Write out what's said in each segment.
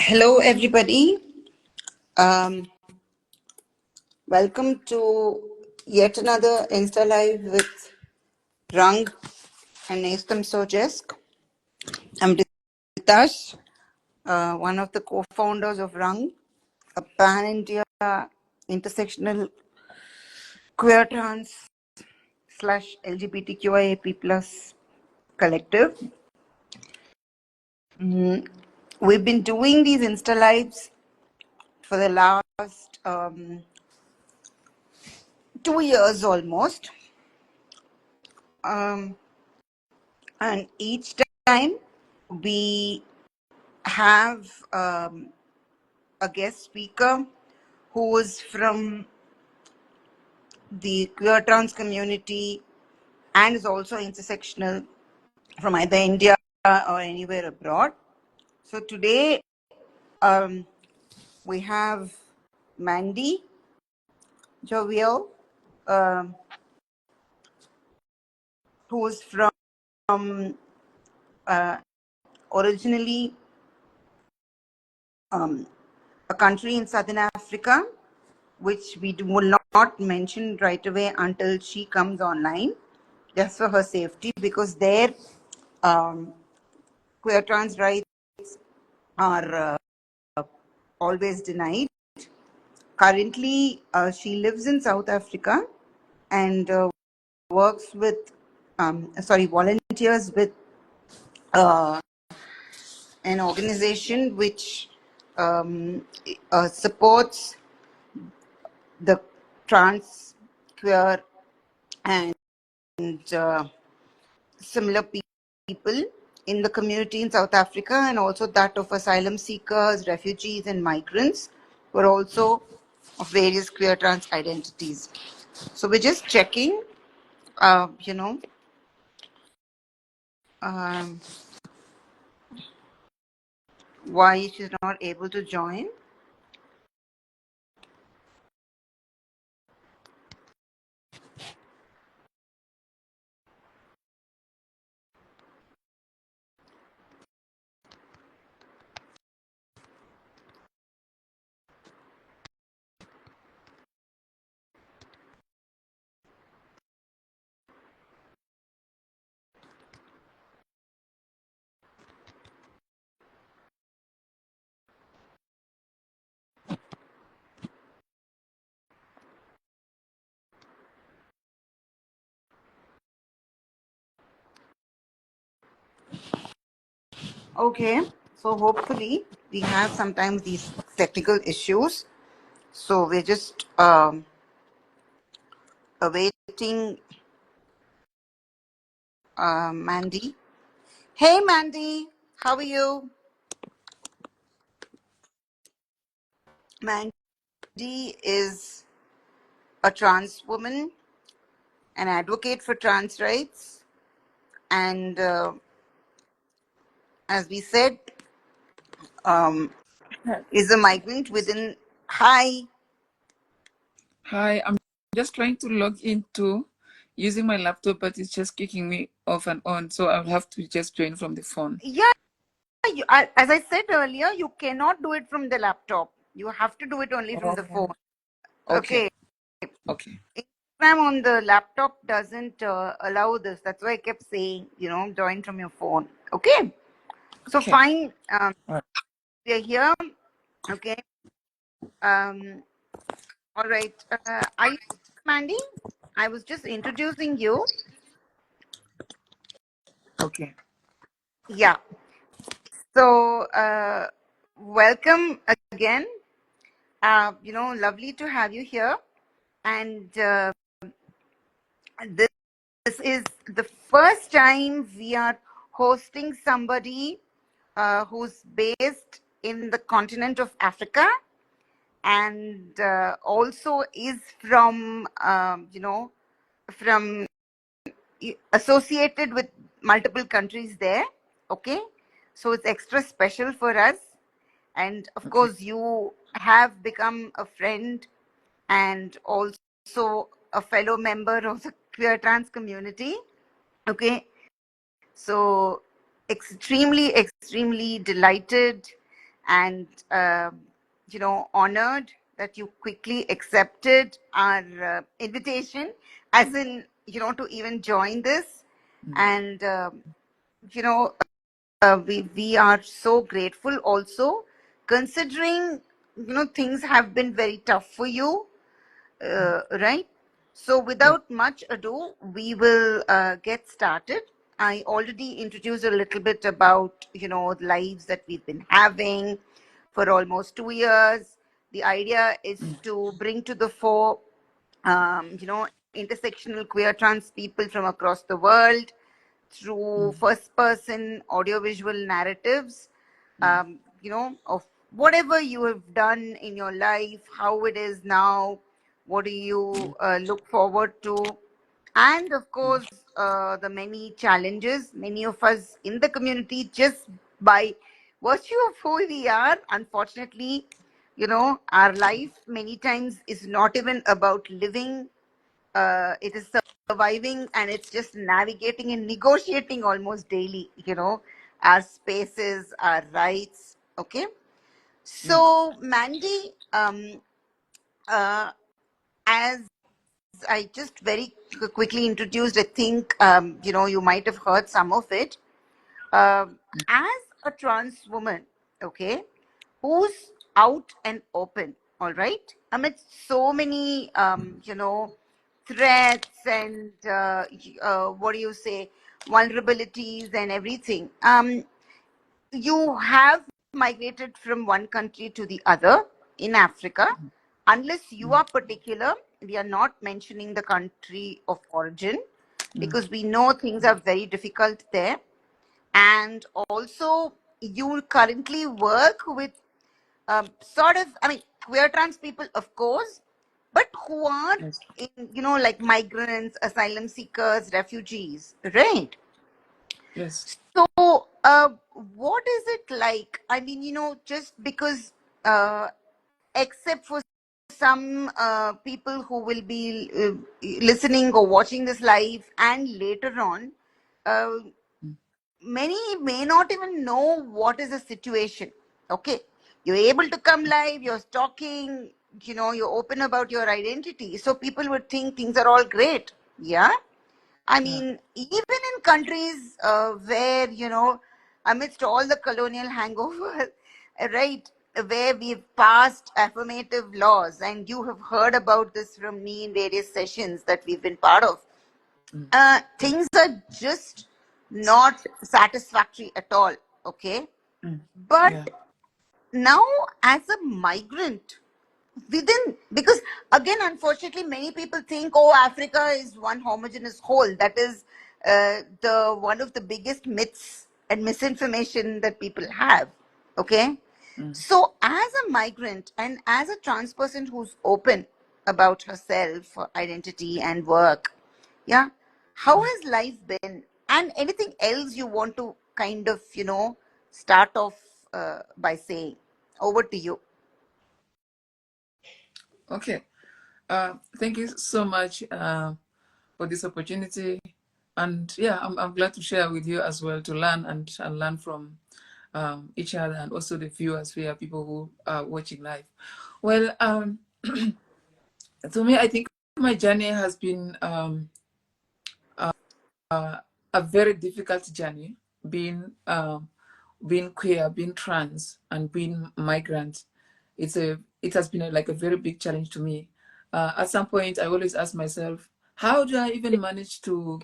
Hello, everybody. Um, Welcome to yet another Insta Live with Rang and NESTAM SOGIESC. I'm Ritash, one of the co-founders of Rang, a pan-India intersectional queer trans / LGBTQIAP plus collective. We've been doing these Insta Lives for the last 2 years almost. And each time we have a guest speaker who is from the queer trans community and is also intersectional from either India or anywhere abroad. So today we have Mandy Jovial, who is from originally a country in Southern Africa, which we will not mention right away until she comes online, just for her safety, because their queer trans rights are always denied. Currently, she lives in South Africa and works with, volunteers with an organization which supports the trans, queer, and similar people in the community in South Africa, and also that of asylum seekers, refugees, and migrants who are also of various queer trans identities. So we're just checking, why she's not able to join. Okay, so hopefully we have sometimes these technical issues. So we're just awaiting Mandy. Hey, Mandy, how are you? Mandy is a trans woman, an advocate for trans rights, and as we said, is a migrant within. Hi. Hi, I'm just trying to log into using my laptop, but it's just kicking me off and on. So I'll have to just join from the phone. Yeah, as I said earlier, you cannot do it from the laptop. You have to do it only from the phone. Okay. Okay. Instagram on the laptop doesn't allow this. That's why I kept saying, join from your phone. Okay. So Okay. fine. Right. We are here. Okay. All right. Are you Mandy? I was just introducing you. Okay. Yeah. So welcome again. Lovely to have you here. And this is the first time we are hosting somebody who's based in the continent of Africa and also is from, from associated with multiple countries there. Okay. So it's extra special for us. And of course, you have become a friend and also a fellow member of the queer trans community. Okay. So extremely delighted and honored that you quickly accepted our invitation, as in to even join this. And you know we are so grateful also, considering things have been very tough for you, right? So Yeah. without much ado, we will get started. I already introduced a little bit about the lives that we've been having for almost 2 years. The idea is to bring to the fore intersectional queer trans people from across the world through first person audiovisual narratives, of whatever you have done in your life, how it is now, what do you look forward to, and of course, the many challenges many of us in the community, just by virtue of who we are, unfortunately, our life many times is not even about living. It is surviving, and it's just navigating and negotiating almost daily, our spaces, our rights. Okay. Yeah. So, Mandy, uh, as I just very quickly introduced, I think, you might have heard some of it. As a trans woman, okay, who's out and open, all right, amidst so many, threats and, what do you say, vulnerabilities and everything. You have migrated from one country to the other in Africa. Unless you are particular, we are not mentioning the country of origin, because we know things are very difficult there. And also, you currently work with sort of, I mean, queer trans people, of course, but who are Yes. in, like migrants, asylum seekers, refugees, right? Yes. So, what is it like? I mean, just because, except for some people who will be listening or watching this live and later on, uh, many may not even know what is the situation. Okay. You're able to come live, you're talking, you're open about your identity. So people would think things are all great. Yeah. I Yeah. mean, even in countries where, amidst all the colonial hangover, right, where we've passed affirmative laws, and you have heard about this from me in various sessions that we've been part of, things are just not satisfactory at all. Okay. Yeah. But now, as a migrant, within, because again, unfortunately, many people think, oh, Africa is one homogeneous whole. That is the one of the biggest myths and misinformation that people have. Okay. So as a migrant and as a trans person who's open about herself, her identity and work, yeah, how has life been, and anything else you want to kind of start off by saying? Over to you. Okay. Thank you so much for this opportunity. And yeah, I'm glad to share with you as well, to learn and learn from each other, and also the viewers, we are people who are watching live. Well, to me, I think my journey has been a very difficult journey, being being queer, being trans, and being migrant. It has been like a very big challenge to me. At some point, I always ask myself, how do I even manage to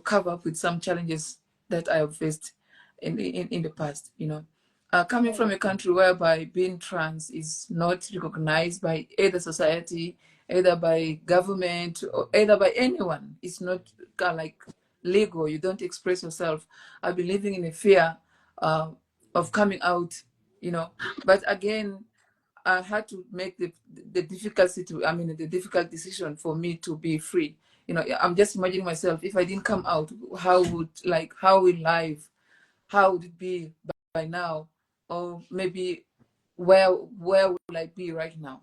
cover up with some challenges that I have faced in the past? Coming from a country whereby being trans is not recognized by either society, either by government, or either by anyone. It's not like legal. You don't express yourself. I've been living in a fear uh, of coming out, But again, I had to make the difficult the difficult decision for me to be free. I'm just imagining myself, if I didn't come out, how will life, how would it be by now? Or maybe where will I be right now?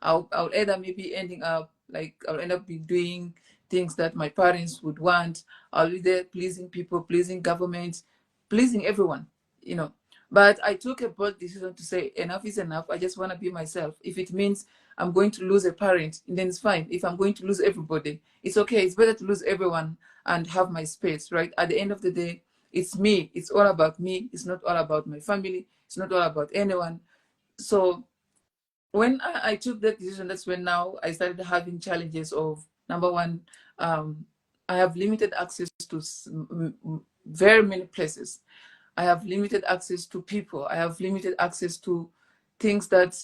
I'll either maybe ending up like I'll end up be doing things that my parents would want. I'll be there pleasing people, pleasing government, pleasing everyone, you know. But I took a bold decision to say enough is enough. I just want to be myself. If it means I'm going to lose a parent, then it's fine. If I'm going to lose everybody, it's okay. It's better to lose everyone and have my space, right? At the end of the day, it's me. It's all about me. It's not all about my family. It's not all about anyone. So when I took that decision, that's when now I started having challenges of, number one, I have limited access to very many places. I have limited access to people. I have limited access to things that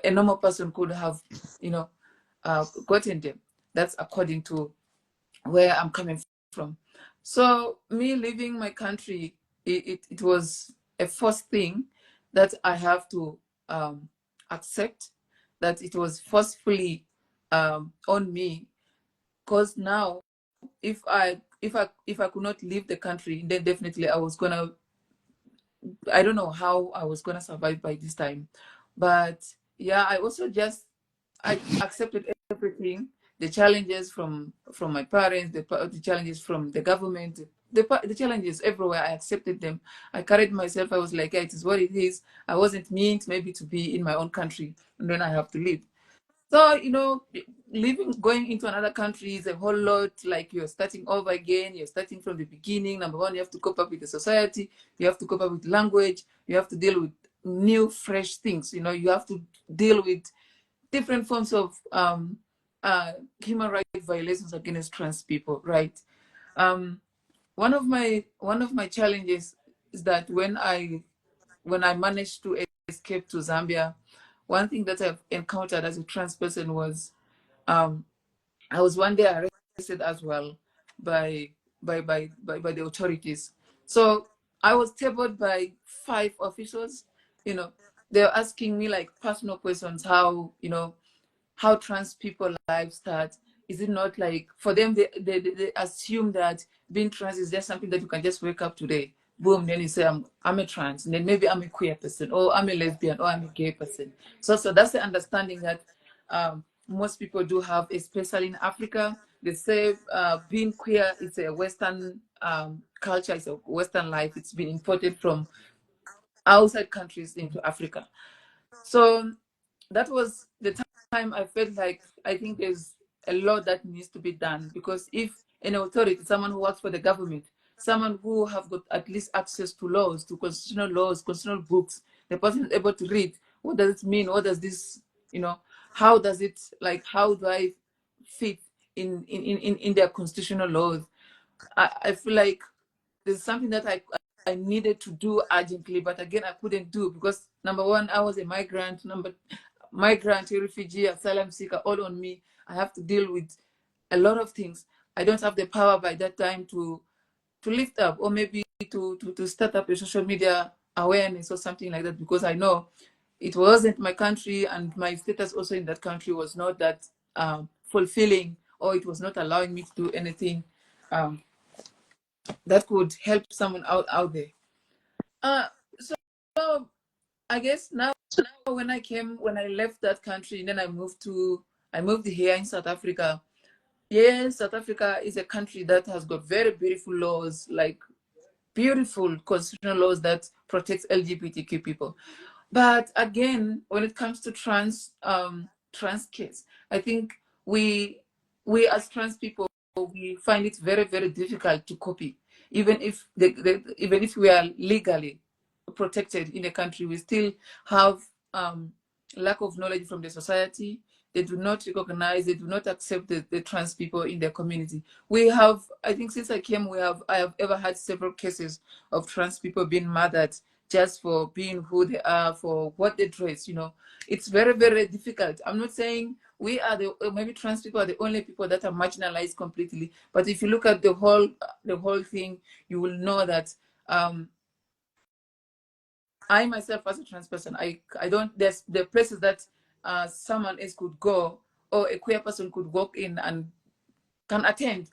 a normal person could have, you know, gotten them. That's according to where I'm coming from. So me leaving my country, it was a first thing that I have to accept, that it was forcefully on me. Because now, if I could not leave the country, then definitely I don't know how I was gonna survive by this time. But yeah, I also just I accepted everything, the challenges from my parents, the challenges from the government, the challenges everywhere. I accepted them. I carried myself. I was like, yeah, it is what it is. I wasn't meant maybe to be in my own country, and then I have to leave. So, living, going into another country is a whole lot. Like, you're starting over again. You're starting from the beginning. Number one, you have to cope up with the society. You have to cope up with language. You have to deal with new, fresh things. You have to deal with different forms of human rights violations against trans people, right? Um, one of my challenges is that when I managed to escape to Zambia, one thing that I've encountered as a trans person was, um, I was one day arrested as well by by the authorities. So I was tabled by 5 officers. You know, they're asking me like personal questions, how trans people lives start. Is it not like for them, they assume that being trans is just something that you can just wake up today, boom, then you say I'm a trans, and then maybe I'm a queer person, or I'm a lesbian, or I'm a gay person. So that's the understanding that most people do have, especially in Africa. They say being queer is a Western culture, it's a Western life. It's been imported from outside countries into Africa. So that was the time I felt like I think there's a lot that needs to be done, because if an authority, someone who works for the government, someone who have got at least access to laws, to constitutional laws, constitutional books, the person is able to read, what does it mean? What does this, how does it, like, how do I fit in their constitutional laws? I feel like there's something that I needed to do urgently, but again, I couldn't do, because number one, I was a migrant, migrant, refugee, asylum seeker, all on me. I have to deal with a lot of things. I don't have the power by that time to lift up, or maybe to start up a social media awareness or something like that, because I know it wasn't my country, and my status also in that country was not that fulfilling, or it was not allowing me to do anything um, that could help someone out there. So I guess now, when I left that country, then I moved here in South Africa. Yes, South Africa is a country that has got very beautiful laws, like beautiful constitutional laws that protects LGBTQ people. But again, when it comes to trans kids, I think we we as trans people, we find it very, very difficult to copy. Even if even if we are legally protected in the country, we still have lack of knowledge from the society. They do not recognize, they do not accept the trans people in their community. We have, I think since I came, I have ever had several cases of trans people being murdered just for being who they are, for what they dress. It's very, very difficult. I'm not saying we are maybe trans people are the only people that are marginalized completely, but if you look at the whole thing, you will know that I myself, as a trans person, I don't, there's the places that someone else could go, or a queer person could walk in and can attend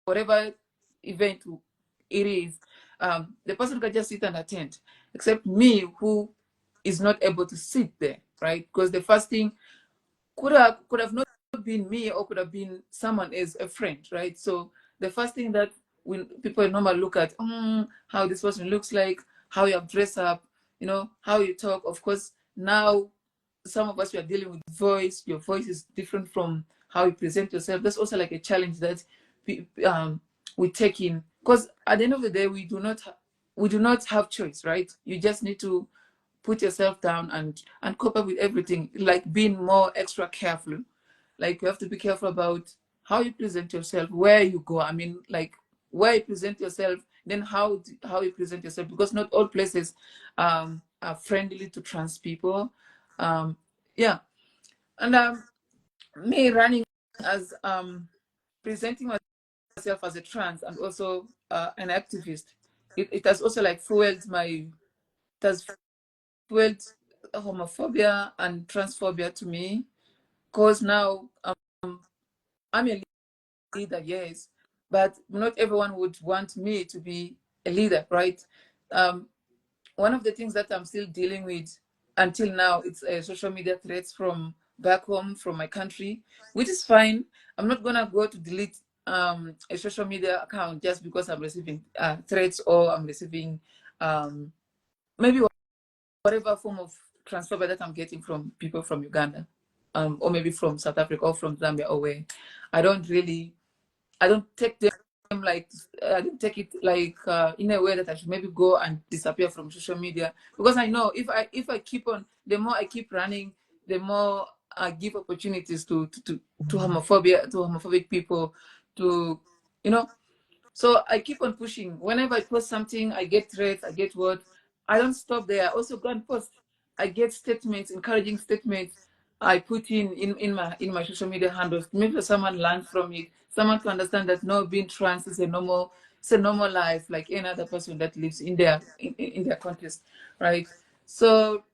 whatever event it is. The person can just sit and attend, except me, who is not able to sit there, right? Because the first thing could have not been me, or could have been someone else, a friend, right? So the first thing that when people normally look at, how this person looks like, how you have dressed up, you know, how you talk. Of course, now some of us, we are dealing with voice. Your voice is different from how you present yourself. That's also like a challenge that we take in, because at the end of the day, we do not have choice, right? You just need to put yourself down and cope up with everything, like being more extra careful. Like you have to be careful about how you present yourself, where you go. I mean, like where you present yourself, then how you present yourself, because not all places are friendly to trans people. Yeah, and me running as presenting myself as a trans and also an activist, it has also like it has fueled homophobia and transphobia to me, because now I'm a leader, yes, but not everyone would want me to be a leader, right? Um, One of the things that I'm still dealing with until now, it's social media threats from back home, from my country, which is fine. I'm not gonna go to delete a social media account just because I'm receiving threats, or I'm receiving maybe whatever form of transfer that I'm getting from people from Uganda, or maybe from South Africa or from Zambia or where. I don't really, I don't take them like, I don't take it like in a way that I should maybe go and disappear from social media, because I know if I keep on, the more I keep running, the more I give opportunities to homophobia, to homophobic people, to, you know, so I keep on pushing. Whenever I post something, I get threats, I get what. I don't stop there. I also go and post. I get statements, encouraging statements. I put in my social media handles to make sure someone learns from it. Someone to understand that no, being trans is a normal life like any other person that lives in their context, right? So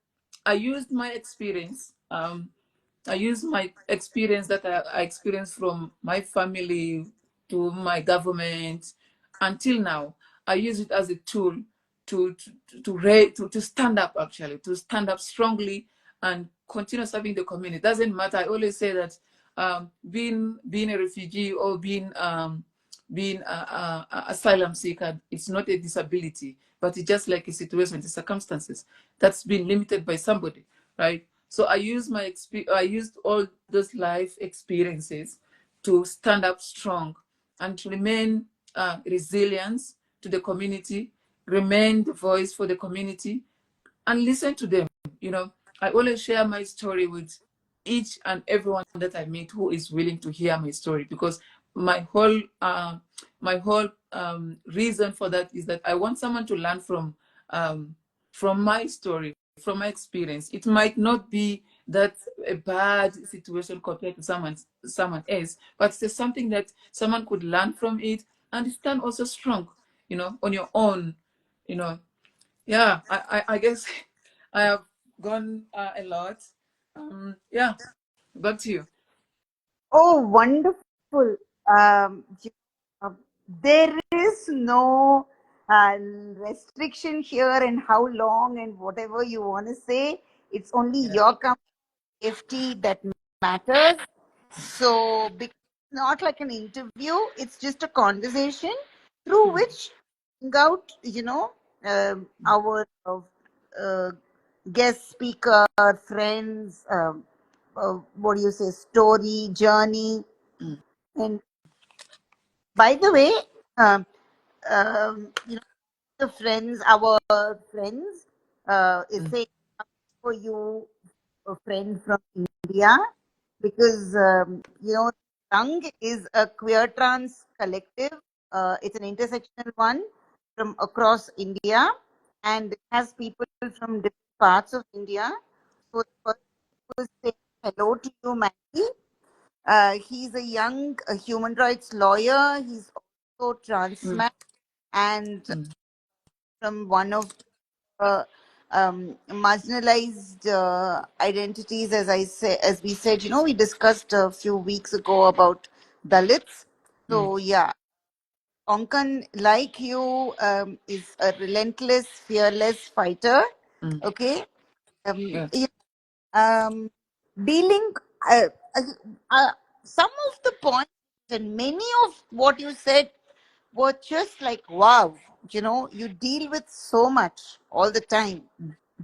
I used my experience. I use my experience that I experienced from my family to my government until now. I use it as a tool to stand up, actually, to stand up strongly and continue serving the community. It doesn't matter. I always say that being a refugee or being a asylum seeker, it's not a disability, but it's just like a situation, the circumstances that's been limited by somebody, right? So I used all those life experiences to stand up strong and to remain resilient to the community, remain the voice for the community, and listen to them. You know, I always share my story with each and everyone that I meet who is willing to hear my story, because my whole reason for that is that I want someone to learn from my story, from my experience. It might not be that a bad situation compared to someone else, but it's something that someone could learn from it and stand also strong, you know, on your own, you know. Yeah, I guess I have gone a lot. Yeah, back to you. Oh, wonderful. Uh, there is no restriction here and how long and whatever you want to say. It's only Yeah. your safety that matters. So, because it's not like an interview, it's just a conversation through Mm, which bring out, our guest speaker, friends, what do you say, story, journey. mm, And by the way, um, the friends, our friends, is mm, saying for you, a friend from India, because Rang is a queer trans collective. It's an intersectional one from across India, and it has people from different parts of India. So the person who is saying hello to you, Mandy. He's a young human rights lawyer. He's also trans mm, man, and mm, from one of the marginalized identities, as we said, we discussed a few weeks ago about Dalits. mm, So yeah, Onkan, like you, is a relentless, fearless fighter. mm. Okay, um, Yeah. um, dealing uh, uh, uh, some of the points and many of what you said were just like wow, you deal with so much all the time.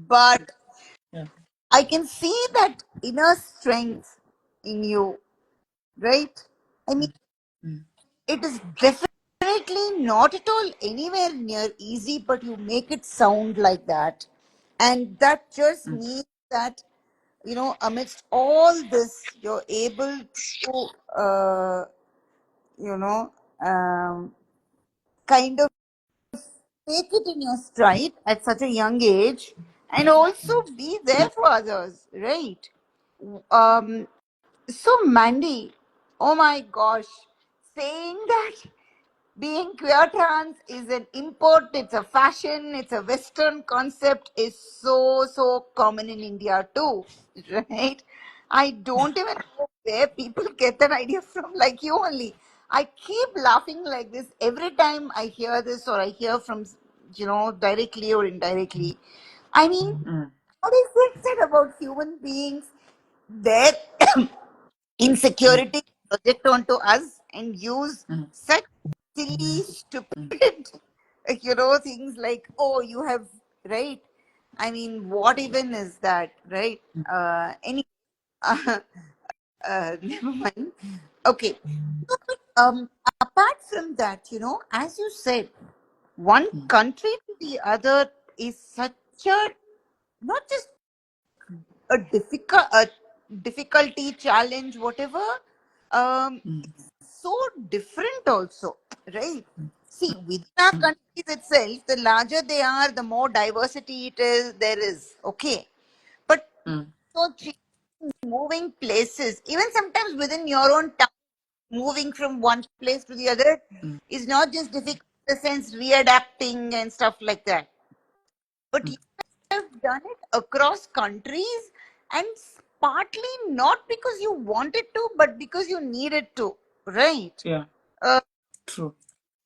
but Yeah. I can see that inner strength in you, right? I mean, Mm. Mm. it is definitely not at all anywhere near easy, but you make it sound like that. And that just Mm. means that, amidst all this, you're able to, you know, um, kind of take it in your stride at such a young age and also Mm. be there for others, right? Um, so, Mandy, oh my gosh, saying that being queer trans is an import, it's a fashion, it's a Western concept, is so common in India too, right? I don't even know where people get that idea from, like you only. I keep laughing like this every time I hear this or I hear from, directly or indirectly. I mean, Mm. what is it said about human beings? Their Mm. insecurity project onto us and use Mm. such silly, Mm. stupid, things like, oh, you have, right? I mean, what even is that, right? Any, never mind. Okay. Um, Apart from that, as you said, one Mm. country to the other is such a not just a difficulty, challenge, whatever. Mm. It's so different also, right? See, within our Mm. countries itself, the larger they are, the more diversity there is. Okay, but Mm. so moving places, even sometimes within your own town, moving from one place to the other Mm. is not just difficult in the sense readapting and stuff like that. But Mm. you have done it across countries and partly not because you wanted to, but because you needed to, right? Yeah. Uh, True.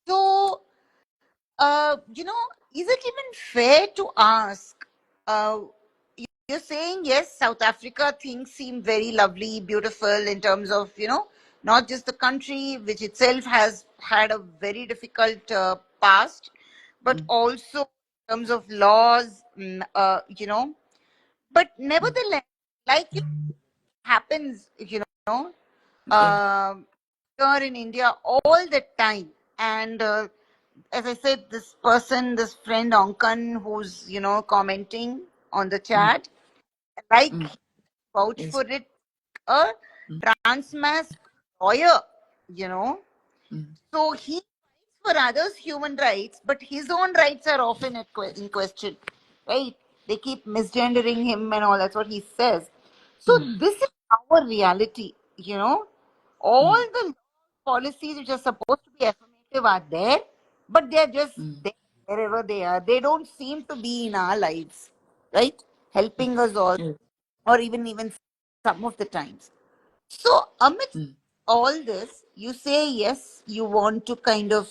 so, is it even fair to ask? Uh, you're saying, yes, South Africa things seem very lovely, beautiful in terms of, not just the country, which itself has had a very difficult past, but Mm. also in terms of laws, but Mm. nevertheless, like it happens, Yeah. um, here in India all the time. And as I said, this person, this friend Onkan, who's commenting on the Mm. chat, like Mm. vouch Yes. for it, a Mm. trans mass lawyer, you know. Mm. So he fights for others' human rights, but his own rights are often in question, right? They keep misgendering him and all. That's what he says. So Mm. this is our reality, All Mm. the policies which are supposed to be affirmative are there, but they are just Mm. there wherever they are. They don't seem to be in our lives, right? Helping us all, Yes. or even some of the times. So, amidst Mm. all this, you say yes, you want to kind of,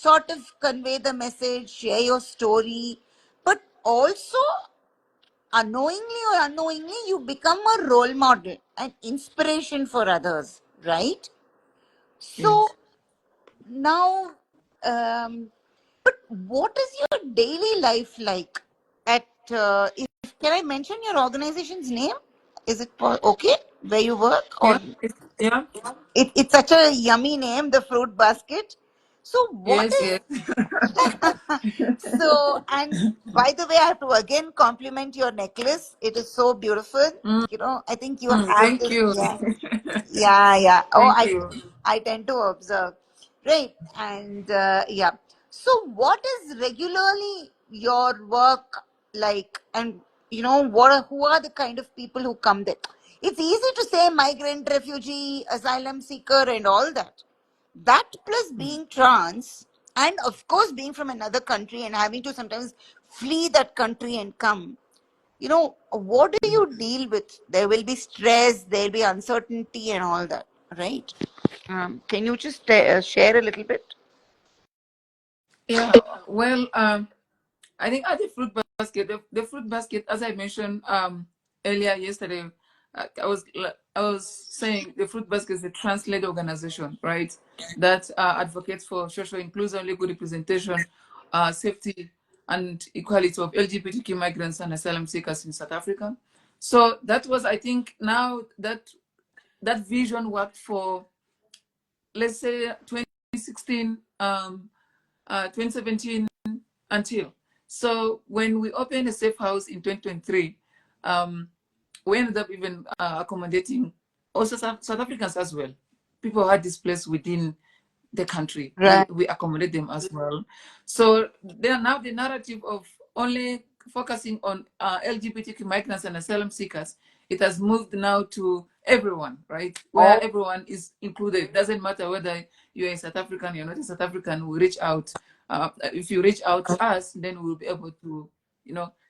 sort of convey the message, share your story, but also unknowingly or unknowingly, you become a role model and inspiration for others, right? So, Yes. now, um, what is your daily life like at, can I mention your organization's name? Is it okay where you work? Yeah. Or Yeah. it's such a yummy name, the fruit basket. So what Yes. is Yes. so? And by the way, I have to again compliment your necklace. It is so beautiful. Mm. I think you Mm. have Thank this. you. Yeah, yeah. Oh, Thank I you. tend to observe, right? And yeah. So, what is regularly your work like? And who are the kind of people who come there? It's easy to say migrant, refugee, asylum seeker, and all that. That plus Mm. being trans, and of course being from another country and having to sometimes flee that country and come. What do Mm. you deal with? There will be stress, there'll be uncertainty, and all that, right? Can you just share a little bit? Yeah. Well, I think at the fruit basket, the fruit basket, as I mentioned earlier yesterday, I was saying the fruit basket is a trans-led organization, right? That advocates for social inclusion, legal representation, safety, and equality of LGBTQ migrants and asylum seekers in South Africa. So that was, I think, now that vision worked for, let's say, 2016, 2017 until. So when we opened a safe house in 2023, we ended up even accommodating also South Africans as well. People who are displaced within the country. Right. We accommodate them as well. So they are now the narrative of only focusing on LGBTQ migrants and asylum seekers. It has moved now to everyone, right? Where Oh, everyone is included. It doesn't matter whether you're a South African, you're not a South African, we reach out. If you reach out to us, then we'll be able to,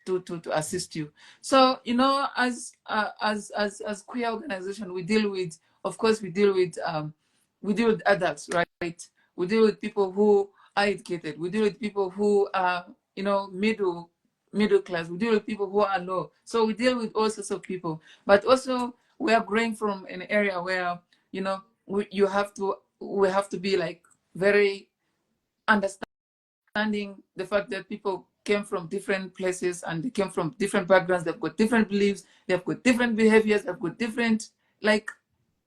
to assist you. So, as queer organization, we deal with, of course, we deal with adults, right? We deal with people who are educated. We deal with people who are, middle class. We deal with people who are low. So we deal with all sorts of people. But also, we are growing from an area where, we have to be like very understanding the fact that people came from different places and they came from different backgrounds. They've got different beliefs. They've got different behaviors. They've got different, like,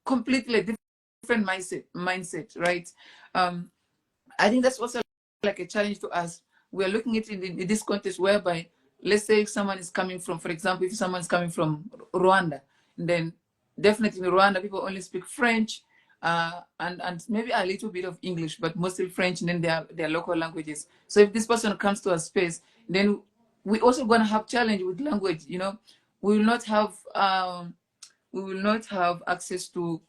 completely different mindset, right? I think that's also like a challenge to us. We're looking at it in this context whereby, let's say if someone is coming from, for example, if someone is coming from Rwanda, then definitely in Rwanda, people only speak French, and maybe a little bit of English, but mostly French, and then their local languages. So if this person comes to a space, then we also going to have challenge with language. We will not have access to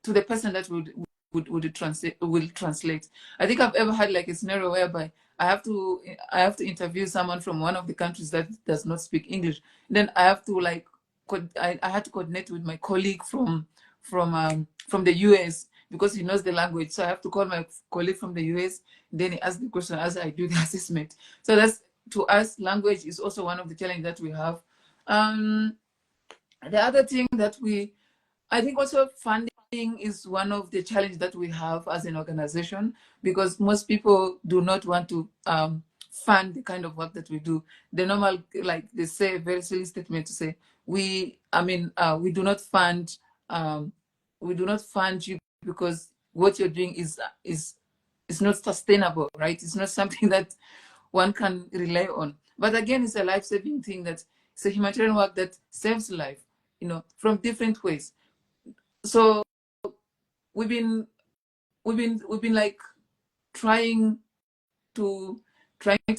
the person that will translate. I think I've ever had like a scenario whereby I have to interview someone from one of the countries that does not speak English. Then I have to like I had to coordinate with my colleague from the US because he knows the language. So I have to call my colleague from the US. Then he asks the question as I do the assessment. So that's, to us, language is also one of the challenges that we have. The other thing that I think also funding is one of the challenges that we have as an organization, because most people do not want to fund the kind of work that we do. The normal, like they say, a very silly statement to say, we do not fund you because what you're doing is not sustainable, right? It's not something that one can rely on. But again, it's a life-saving thing. That it's a humanitarian work that saves life, from different ways. So we've been like trying to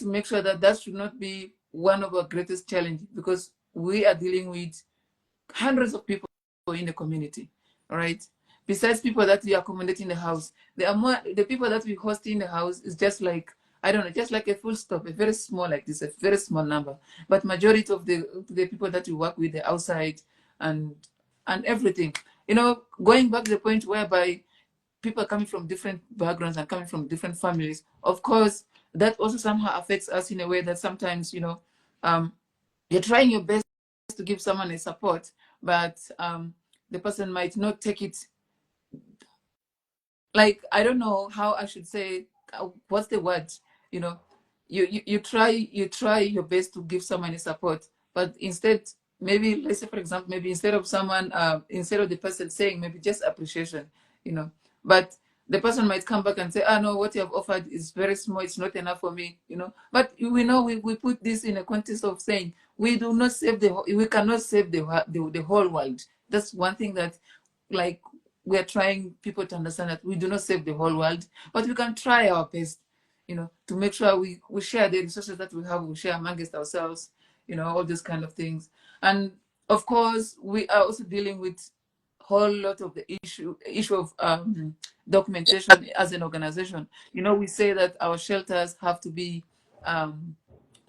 make sure that should not be one of our greatest challenges, because we are dealing with hundreds of people in the community, all right? Besides people that we accommodate in the house, the people that we host in the house is just like, I don't know, just like a full stop, a very small, like this, a very small number. But majority of the people that we work with, the outside and everything, going back to the point whereby people are coming from different backgrounds and coming from different families, of course, that also somehow affects us in a way that sometimes, you're trying your best to give someone a support, but the person might not take it, like, I don't know how I should say, what's the word, you try your best to give someone a support, but instead, maybe, let's say, for example, maybe instead of the person saying maybe just appreciation, but the person might come back and say, no, what you have offered is very small, it's not enough for me, but we know we put this in a context of saying we cannot save the whole world. That's one thing that, like, we're trying people to understand, that we do not save the whole world, but we can try our best, to make sure we share the resources that we have, we share amongst ourselves, all those kind of things. And of course, we are also dealing with whole lot of the issue of documentation as an organization. We say that our shelters have to be a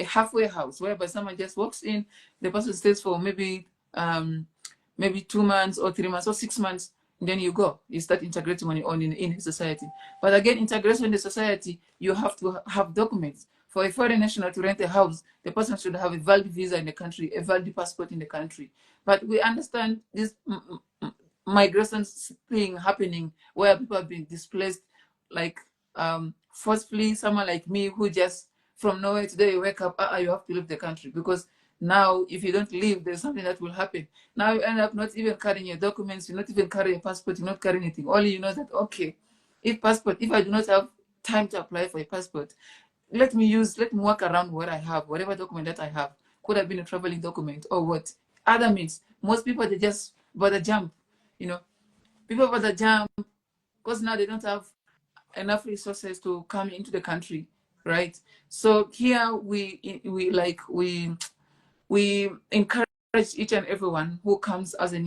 halfway house, whereby someone just walks in, the person stays for maybe 2 months or 3 months or 6 months, then you go. You start integrating on your own in society. But again, integration in the society, you have to have documents. For a foreign national to rent a house, the person should have a valid visa in the country, a valid passport in the country. But we understand this migration thing happening where people have been displaced, like forcefully. Someone like me who just from nowhere today you wake up, you have to leave the country, because now if you don't leave, there's something that will happen. Now you end up not even carrying your documents, you're not even carrying your passport, you're not carrying anything. Only you know that, okay, if I do not have time to apply for a passport, let me work around what I have, whatever document that I have. Could have been a traveling document or what. Other means, most people, they just bother jump, you know. People bother jump because now they don't have enough resources to come into the country, right? So here we encourage each and everyone who comes as a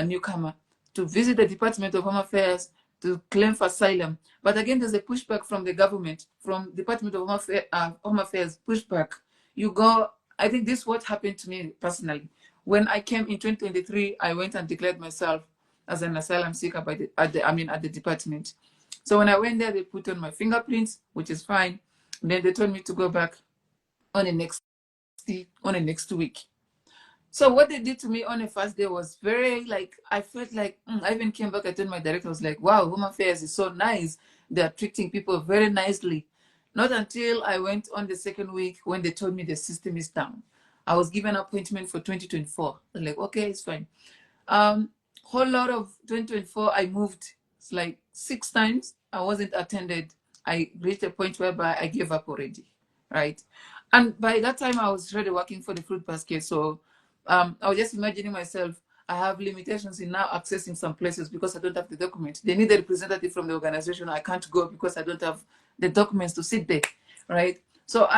newcomer to visit the Department of Home Affairs to claim for asylum. But again, there's a pushback from the government, from Department of Home Affairs, pushback. You go, I think this is what happened to me personally. When I came in 2023, I went and declared myself as an asylum seeker at the department. So when I went there, they put on my fingerprints, which is fine. Then they told me to go back on the next week. So what they did to me on the first day was very, like, I felt like, I even came back, I told my director, I was like, wow, Home Affairs is so nice. They're treating people very nicely. Not until I went on the second week when they told me the system is down. I was given an appointment for 2024. I'm like, okay, it's fine. Whole lot of 2024, I moved. It's like 6 times. I wasn't attended. I reached a point whereby I gave up already, right? And by that time, I was already working for the fruit basket. So I was just imagining myself, I have limitations in now accessing some places because I don't have the document. They need a representative from the organization. I can't go because I don't have the documents to sit there, right? So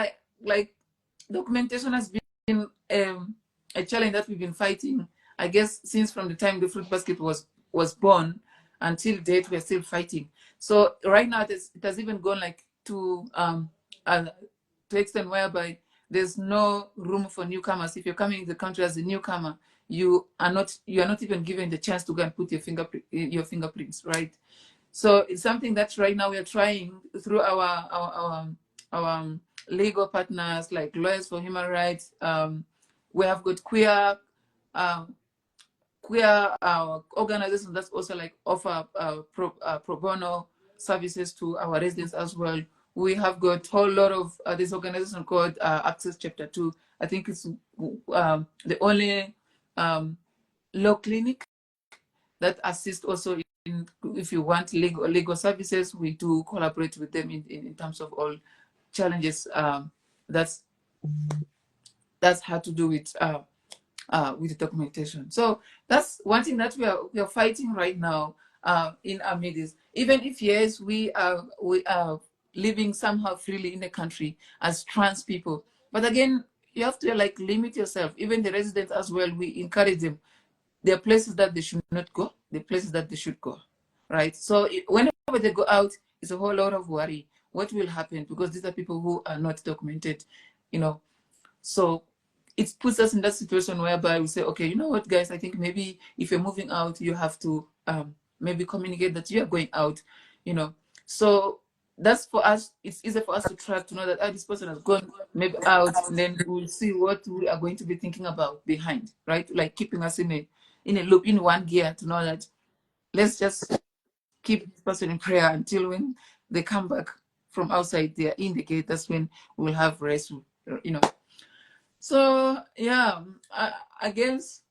documentation has been a challenge that we've been fighting, I guess, since from the time the fruit basket was born until date. We're still fighting. So right now it has even gone like to extent whereby there's no room for newcomers. If you're coming in the country as a newcomer, you are not even given the chance to go and put your fingerprints, right? So it's something that right now we are trying through our legal partners like Lawyers for Human Rights. We have got queer organizations that also like offer pro bono services to our residents as well. We have got a whole lot of this organization called Access Chapter 2. I think it's the only law clinic that assists also in, if you want legal services, we do collaborate with them in terms of all challenges that's had to do with the documentation. So that's one thing that we are fighting right now in our midst. Even if yes, we are living somehow freely in the country as trans people, but again, you have to like limit yourself. Even the residents as well, we encourage them. There are places that they should not go, the places that they should go, right? So whenever they go out, it's a whole lot of worry. What will happen? Because these are people who are not documented, you know. So it puts us in that situation whereby we say, okay, you know what, guys, I think maybe if you're moving out, you have to maybe communicate that you are going out, you know. So that's for us, it's easier for us to track, to know that this person has gone maybe out, and then we'll see what we are going to be thinking about behind, right? Like keeping us in a loop, in one gear, to know that let's just keep this person in prayer until when they come back from outside, they're in the gate. That's when we'll have rest, you know. So yeah, I guess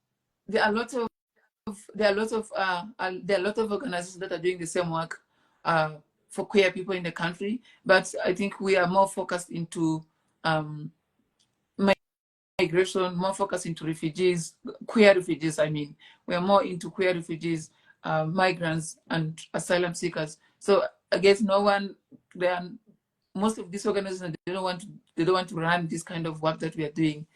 there are lots of organizations that are doing the same work for queer people in the country, but I think we are more focused into migration, more focused into refugees, queer refugees. I mean, we are more into queer refugees, migrants, and asylum seekers. So I guess most of these organizations, they don't want to run this kind of work that we are doing.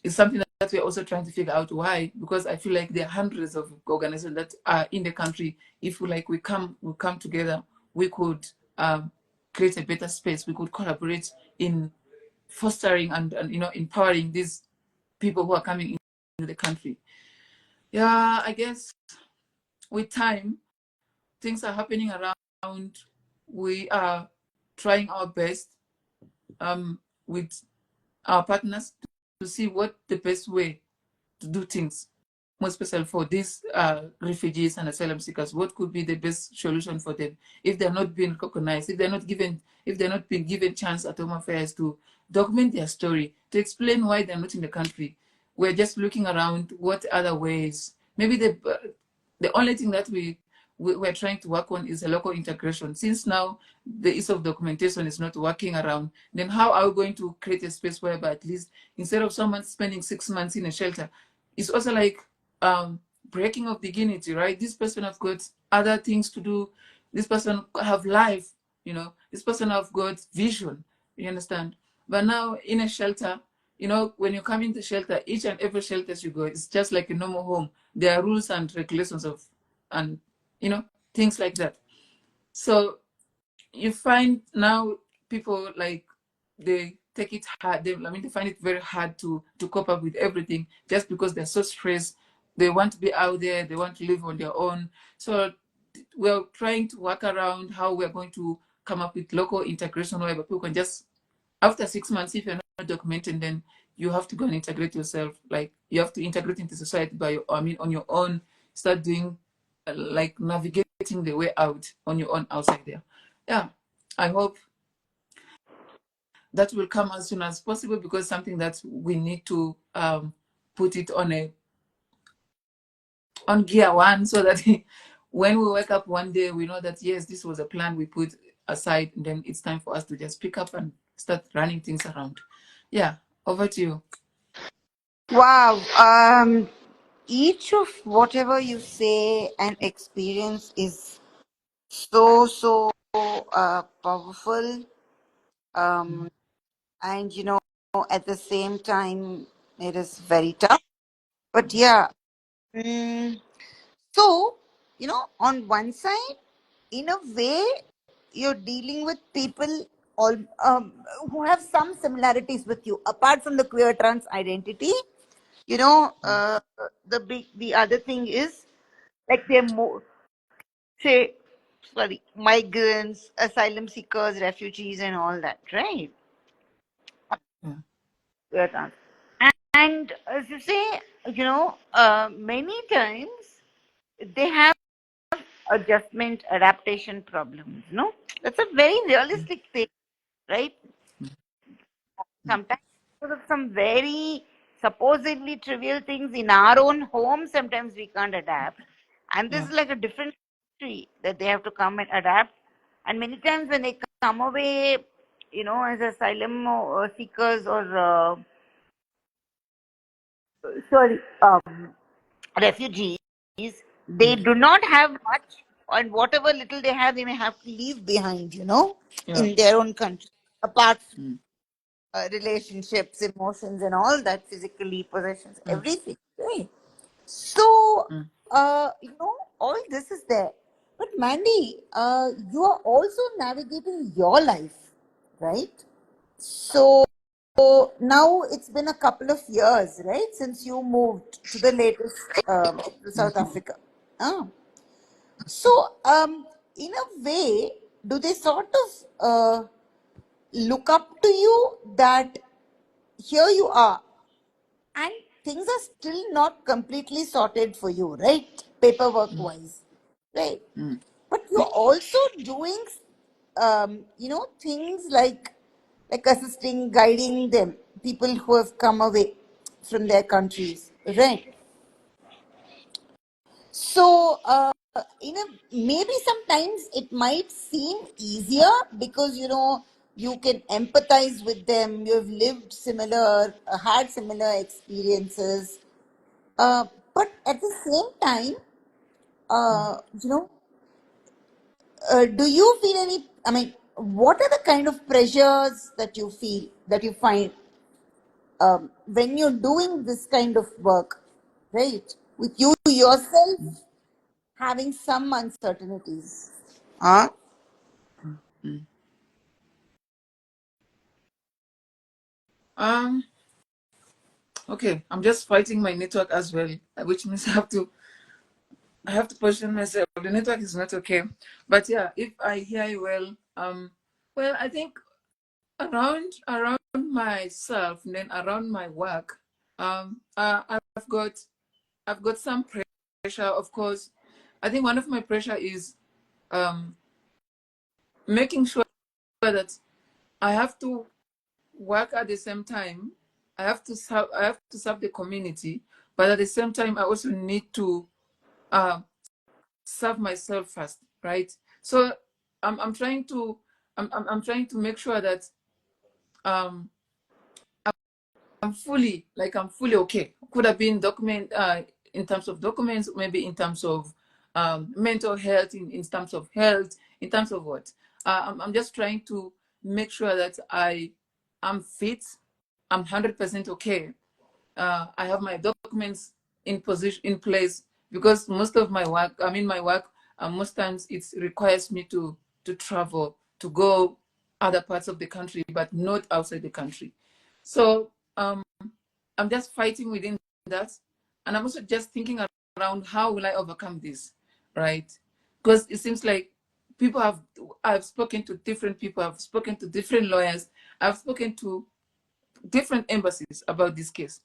It's something that we're also trying to figure out why, because I feel like there are hundreds of organizations that are in the country. If we come together, we could create a better space. We could collaborate in fostering and empowering these people who are coming into the country. Yeah, I guess with time, things are happening around. We are trying our best with our partners to see what the best way to do things more special for these refugees and asylum seekers? What could be the best solution for them if they're not being recognized, if they're not being given chance at Home Affairs to document their story, to explain why they're not in the country? We're just looking around what other ways. Maybe the only thing that we're trying to work on is a local integration. Since now the ease of documentation is not working around, then how are we going to create a space whereby at least instead of someone spending 6 months in a shelter, it's also like breaking of dignity, right? This person have got other things to do. This person have life, you know. This person have got vision, you understand? But now in a shelter, you know, when you come into shelter, each and every shelter you go, it's just like a normal home. There are rules and regulations of, and you know, things like that. So you find now people like they take it hard. They find it very hard to cope up with everything just because they're so stressed. They want to be out there. They want to live on their own. So we're trying to work around how we're going to come up with local integration where people can just, after 6 months, if you're not documenting, then you have to go and integrate yourself. Like you have to integrate into society on your own. Start doing like navigating the way out on your own outside there. Yeah, I hope that will come as soon as possible because something that we need to put it on gear one so that when we wake up one day, we know that yes, this was a plan we put aside, and then it's time for us to just pick up and start running things around. Yeah, over to you. Wow. Each of whatever you say and experience is so powerful. Um, and at the same time, it is very tough. But yeah. Mm, so, on one side, in a way, you're dealing with people all who have some similarities with you, apart from the queer trans identity. The other thing is like they're more, say, sorry, migrants, asylum seekers, refugees, and all that, right? Yeah, Queer trans. And as you say, many times they have adjustment, adaptation problems. No, that's a very realistic thing, right? Sometimes because of some very supposedly trivial things in our own home, sometimes we can't adapt. And this yeah, is like a different country that they have to come and adapt. And many times when they come away, as asylum seekers or sorry, refugees, they mm, do not have much, and whatever little they have, they may have to leave behind, yeah, in their own country, apart mm, relationships, emotions, and all that, physically, possessions, mm, everything. Right. So, mm, all this is there. But Mandy, you are also navigating your life, right? So now it's been a couple of years, right, since you moved to the latest to South mm, Africa. Ah. So, in a way, do they sort of look up to you that here you are and things are still not completely sorted for you, right? Paperwork mm, wise, right? mm. But you're also doing, things like assisting, guiding them, people who have come away from their countries, right? So, maybe sometimes it might seem easier because you can empathize with them. You have lived similar, had similar experiences. Uh, but at the same time, uh, you know, do you feel any? I mean, what are the kind of pressures that you feel that you find when you're doing this kind of work, right? With you yourself having some uncertainties. Huh? Mm. Um, okay, I'm just fighting my network as well, which means I have to position myself. The network is not okay. But yeah, if I hear you well, I think around myself and then around my work, I've got I've got some pressure, of course. I think one of my pressure is um, making sure that I have to work at the same time. I have to serve the community, but at the same time, I also need to uh, serve myself first, right? So I'm trying to I'm trying to make sure that um, I'm fully okay. Could have been document in terms of documents, maybe in terms of mental health, in terms of health, in terms of what. I'm just trying to make sure that I'm fit. I'm 100% okay. I have my documents in place because most of my work, my work, most times it requires me to travel, to go other parts of the country, but not outside the country. So I'm just fighting within that. And I'm also just thinking around how will I overcome this, right? Because it seems like I've spoken to different people, I've spoken to different lawyers, I've spoken to different embassies about this case.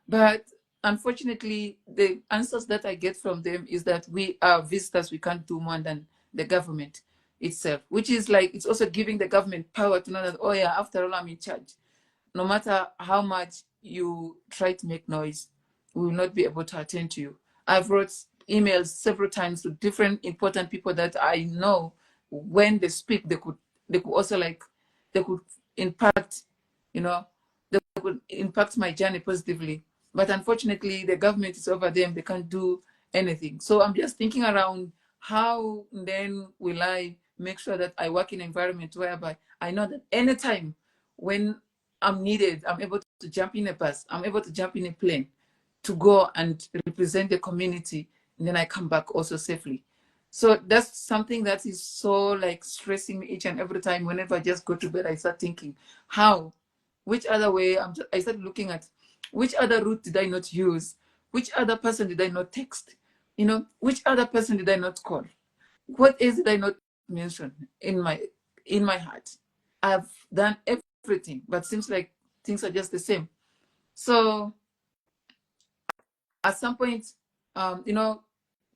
But unfortunately, the answers that I get from them is that we are visitors, we can't do more than the government itself, which is like, it's also giving the government power to know that, oh yeah, after all, I'm in charge. No matter how much you try to make noise, we will not be able to attend to you. I've wrote emails several times to different important people that I know when they speak, they could also like, they could impact, you know, they could impact my journey positively. But unfortunately, the government is over them, they can't do anything. So I'm just thinking around how then will I make sure that I work in an environment whereby I know that anytime when I'm needed, I'm able to jump in a bus, I'm able to jump in a plane to go and represent the community, and then I come back also safely. So that's something that is so like stressing me each and every time. Whenever I just go to bed, I start thinking, how, which other way? I started looking at which other route did I not use? Which other person did I not text? You know, which other person did I not call? What else did I not mention in my heart? I've done everything, but seems like things are just the same. So at some point, you know,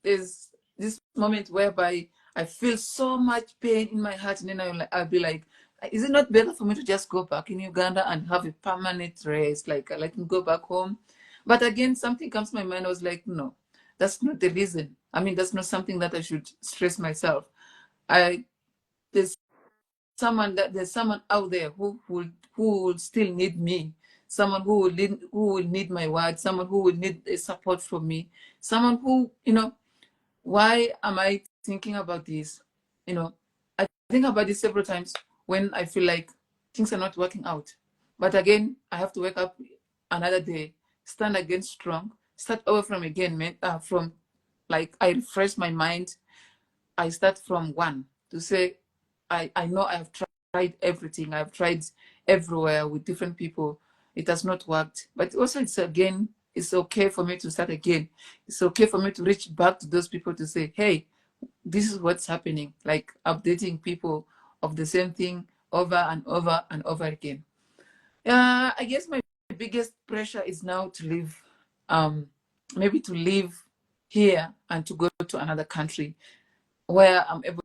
there's this moment whereby I feel so much pain in my heart, and then I'll be like, is it not better for me to just go back in Uganda and have a permanent rest, like let me go back home? But again, something comes to my mind. I was like, no, that's not the reason. I mean, that's not something that I should stress myself. I there's there's someone out there who will still need me, someone who will need my word, someone who will need a support from me, someone who, you know, why am I thinking about this? You know, I think about this several times when I feel like things are not working out. But again, I have to wake up another day, stand again strong, start over from again, from like I refresh my mind. I start from one to say, I know I've tried everything. I've tried everywhere with different people. It has not worked. But also it's okay for me to start again. It's okay for me to reach back to those people to say, hey, this is what's happening. Like updating people of the same thing over and over and over again. I guess my biggest pressure is now to leave, maybe to live here and to go to another country where I'm able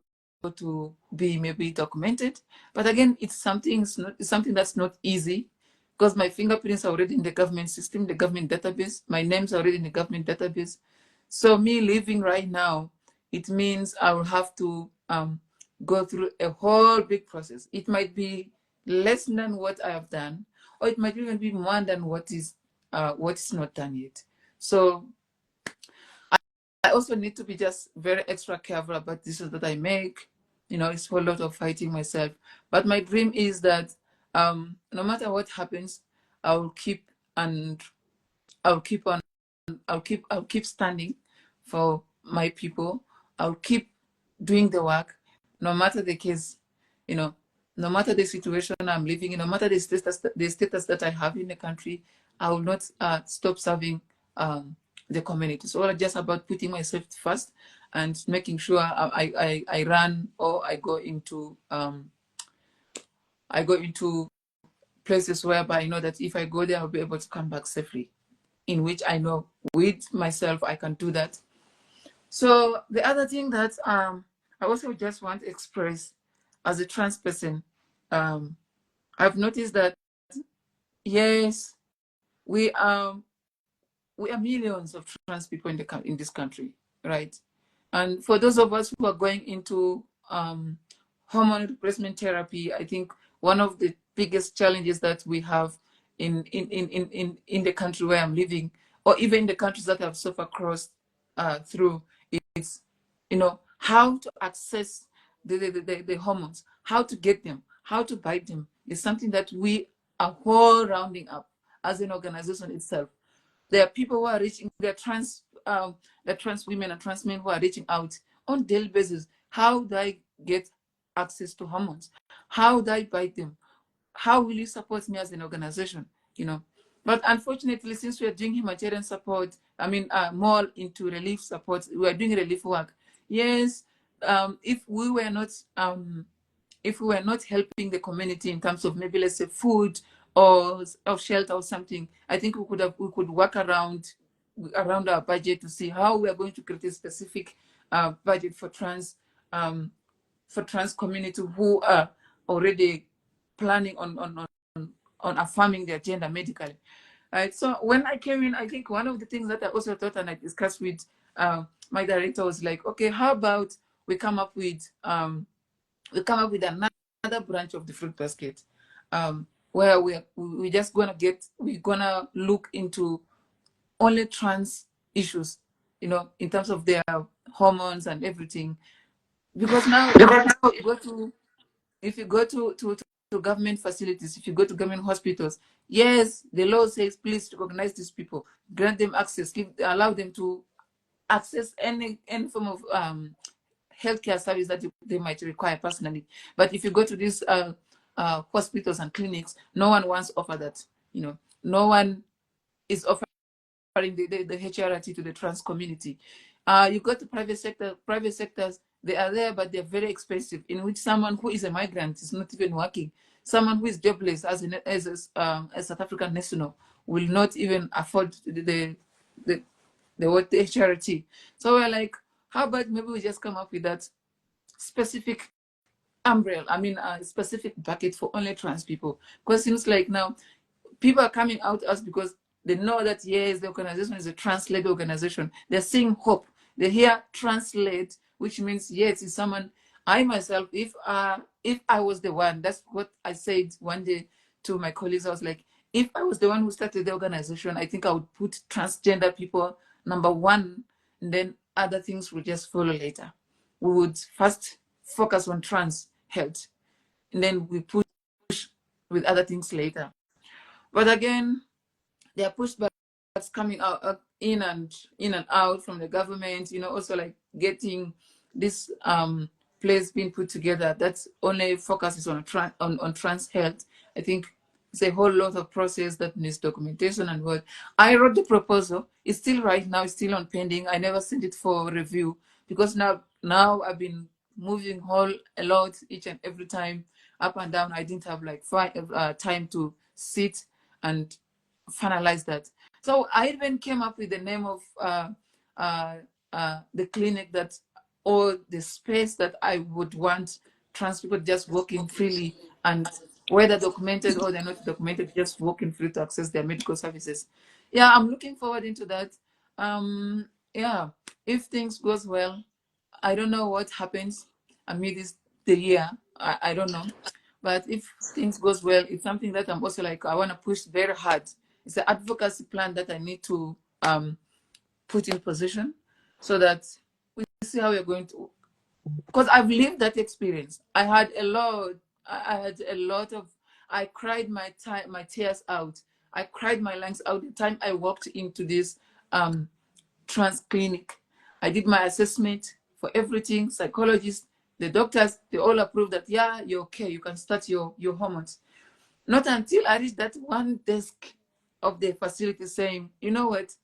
to be maybe documented. But again, it's something that's not easy because my fingerprints are already in the government system, the government database. My name's already in the government database. So me leaving right now, it means I will have to go through a whole big process. It might be less than what I have done, or it might even be more than what is not done yet. So I also need to be just very extra careful about decisions that I make. You know, it's a whole lot of fighting myself. But my dream is that no matter what happens, I will keep and I'll keep on I'll keep standing for my people. I'll keep doing the work, no matter the case, you know, no matter the situation I'm living in, no matter the status that I have in the country, I will not stop serving the community. So all just about putting myself first and making sure I run or I go into places whereby I know that if I go there, I'll be able to come back safely. in which I know with myself I can do that. So the other thing that I also just want to express as a trans person, I've noticed that yes, we are millions of trans people in this country, right? And for those of us who are going into hormone replacement therapy, I think one of the biggest challenges that we have in the country where I'm living, or even in the countries that I've so far crossed through, is, you know, how to access the hormones, how to get them, how to buy them, is something that we are all rounding up as an organization itself. There are people who are reaching, there are trans women and trans men who are reaching out on daily basis. How do I get access to hormones? How do I buy them? How will you support me as an organization? You know, but unfortunately, since we are doing humanitarian support, I mean, more into relief support, we are doing relief work. Yes, if we were not helping the community in terms of maybe, let's say, food or shelter or something, I think we could work around our budget to see how we are going to create a specific budget for trans community who are already planning on affirming their gender medically. Right. So when I came in, I think one of the things that I also thought and I discussed with my director was like, okay, how about we come up with another branch of the fruit basket, where we're gonna look into only trans issues, you know, in terms of their hormones and everything. Because now if you go to government facilities, if you go to government hospitals, yes, the law says please recognize these people, grant them access, allow them to access any form of healthcare service that they might require personally. But if you go to these hospitals and clinics, no one wants to offer that. You know, no one is offering the HRT to the trans community. You go to private sectors, they are there, but they're very expensive, in which someone who is a migrant is not even working. Someone who is jobless as a South African national will not even afford the HRT. So we're like, how about maybe we just come up with that specific umbrella, I mean, a specific bucket for only trans people? Because it seems like now people are coming out to us because they know that, yes, the organization is a trans-led organization. They're seeing hope. They hear trans-led, which means, yes, it's someone. I myself, if I was the one, that's what I said one day to my colleagues. I was like, if I was the one who started the organization, I think I would put transgender people number one, and then other things would just follow later. We would first focus on trans health, and then we push with other things later. But again, there are pushbacks coming out in and out from the government. You know, also like getting this place being put together that's only focuses on trans health. I think it's a whole lot of process that needs documentation and what. I wrote the proposal. It's still right now. It's still on pending. I never sent it for review because now I've been moving a lot each and every time up and down. I didn't have like time to sit and finalize that. So I even came up with the name of the clinic that, or the space that I would want trans people just walking freely, and whether documented or they're not documented, just walking free to access their medical services. Yeah, I'm looking forward into that. Yeah, if things goes well, I don't know what happens amid the year. I don't know. But if things goes well, it's something that I'm also like, I want to push very hard. It's an advocacy plan that I need to put in position so that we see how we're going to, because I've lived that experience. I had a lot of, I cried my tears out. I cried my lungs out the time I walked into this trans clinic. I did my assessment for everything, psychologists, the doctors, they all approved that, yeah, you're okay, you can start your hormones. Not until I reached that one desk of the facility saying, you know what,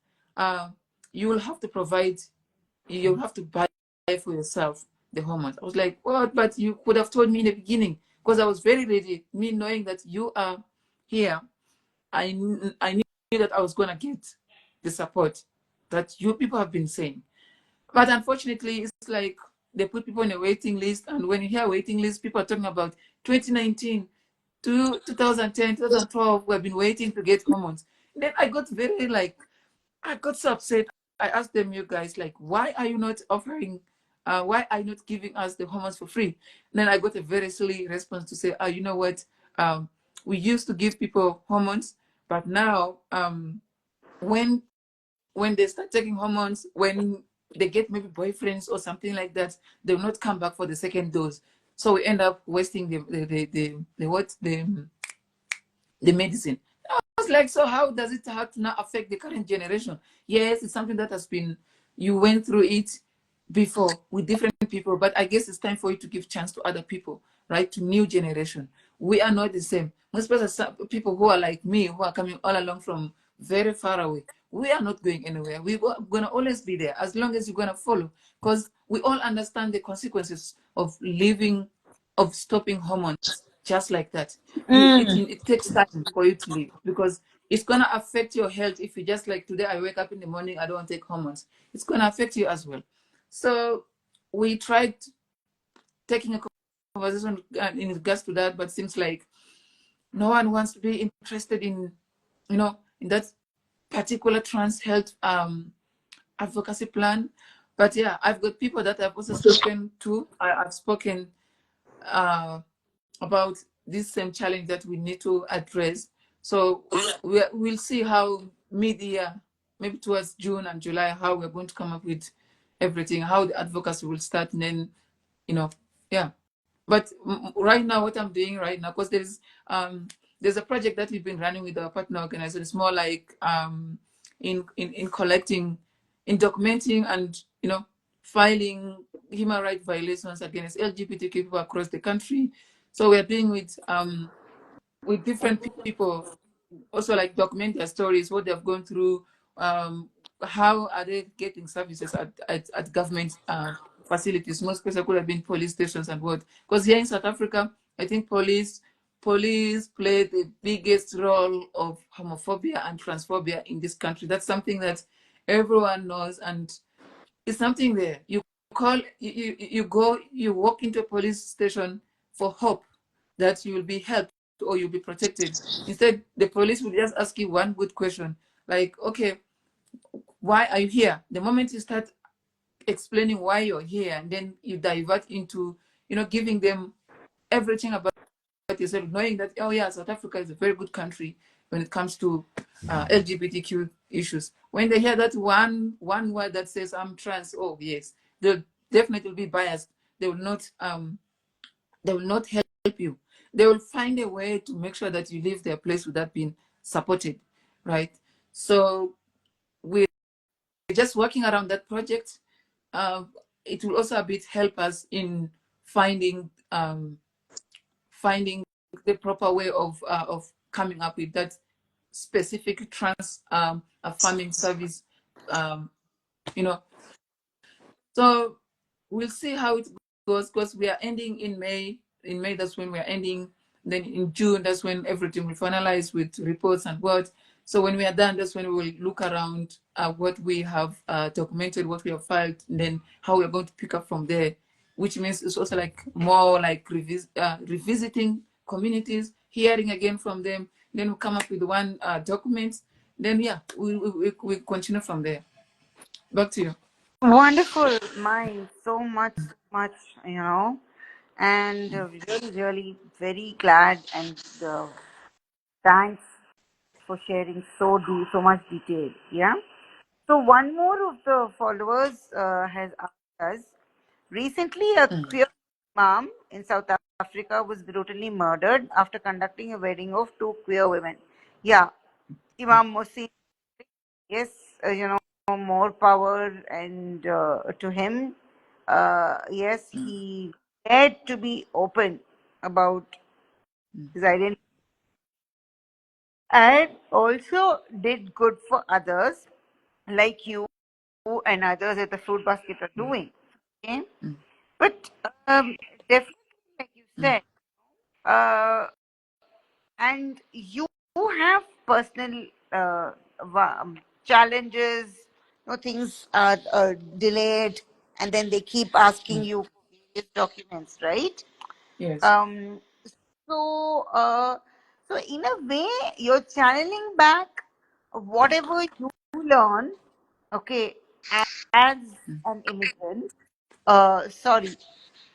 you will have to buy for yourself the hormones. I was like, what? But you could have told me in the beginning, because I was very ready, me knowing that you are here. I knew that I was going to get the support that you people have been saying. But unfortunately, it's like they put people on a waiting list, and when you hear waiting list, people are talking about 2019 to 2010, 2012. We've been waiting to get hormones. Then I got very like, I got so upset. I asked them, you guys, like, why are you not offering, why are you not giving us the hormones for free? And then I got a very silly response to say, you know what? We used to give people hormones, but now when when they start taking hormones, when they get maybe boyfriends or something like that, they will not come back for the second dose. So we end up wasting the medicine. I was like, so how does it have to now affect the current generation? Yes, it's something that has been, you went through it before with different people, but I guess it's time for you to give chance to other people, right? To new generation. We are not the same. Most people who are like me, who are coming all along from very far away, we are not going anywhere. We're going to always be there as long as you're going to follow, because we all understand the consequences of living, of stopping hormones just like that. It takes time for you to live, because it's going to affect your health. If you just like, today I wake up in the morning, I don't want to take hormones, it's going to affect you as well. So we tried taking a conversation in regards to that, but seems like no one wants to be interested in, in that particular trans health advocacy plan. But yeah, I've got people that I've also spoken to. I've spoken about this same challenge that we need to address. So we'll see how mid-year, maybe towards June and July, how we're going to come up with everything, how the advocacy will start, and then, yeah. But right now, what I'm doing right now, because there's a project that we've been running with our partner organization. It's more like in collecting, in documenting, and filing human rights violations against LGBTQ people across the country. So we're doing with different people, also like document their stories, what they've gone through, how are they getting services at government facilities. Most places could have been police stations and what. Because here in South Africa, I think police play the biggest role of homophobia and transphobia in this country. That's something that everyone knows, and it's something there. You walk into a police station for hope that you will be helped or you'll be protected. Instead, the police will just ask you one good question, like, okay, why are you here? The moment you start explaining why you're here, and then you divert into, giving them everything about yourself, knowing that, oh yeah, South Africa is a very good country when it comes to LGBTQ issues. When they hear that one word that says I'm trans, oh yes, they'll definitely be biased. They will not help you. They will find a way to make sure that you leave their place without being supported, right? So we're just working around that project. It will also a bit help us in finding the proper way of coming up with that specific trans affirming service, um, you know. So we'll see how it goes, because we are ending in May. In May, that's when we're ending. Then in June, that's when everything will finalize with reports and what. So when we are done, that's when we will look around what we have documented, what we have filed, and then how we're going to pick up from there, which means it's also like more like revisiting communities, hearing again from them. Then we come up with one document. Then, yeah, we continue from there. Back to you. Wonderful mind, so much, and really, really very glad, and thanks for sharing so much detail. Yeah. So one more of the followers has asked us. Recently, a queer imam in South Africa was brutally murdered after conducting a wedding of two queer women. Yeah, Imam Musi. Yes, more power and to him. Yes, he dared to be open about his identity and also did good for others, like you and others at the fruit basket are doing. Okay, but definitely, like you said, uh, and you have personal challenges, things are delayed, and then they keep asking you for various documents, right? Yes. Um, so, so in a way, you're channeling back whatever you learn, okay, as an immigrant. Sorry,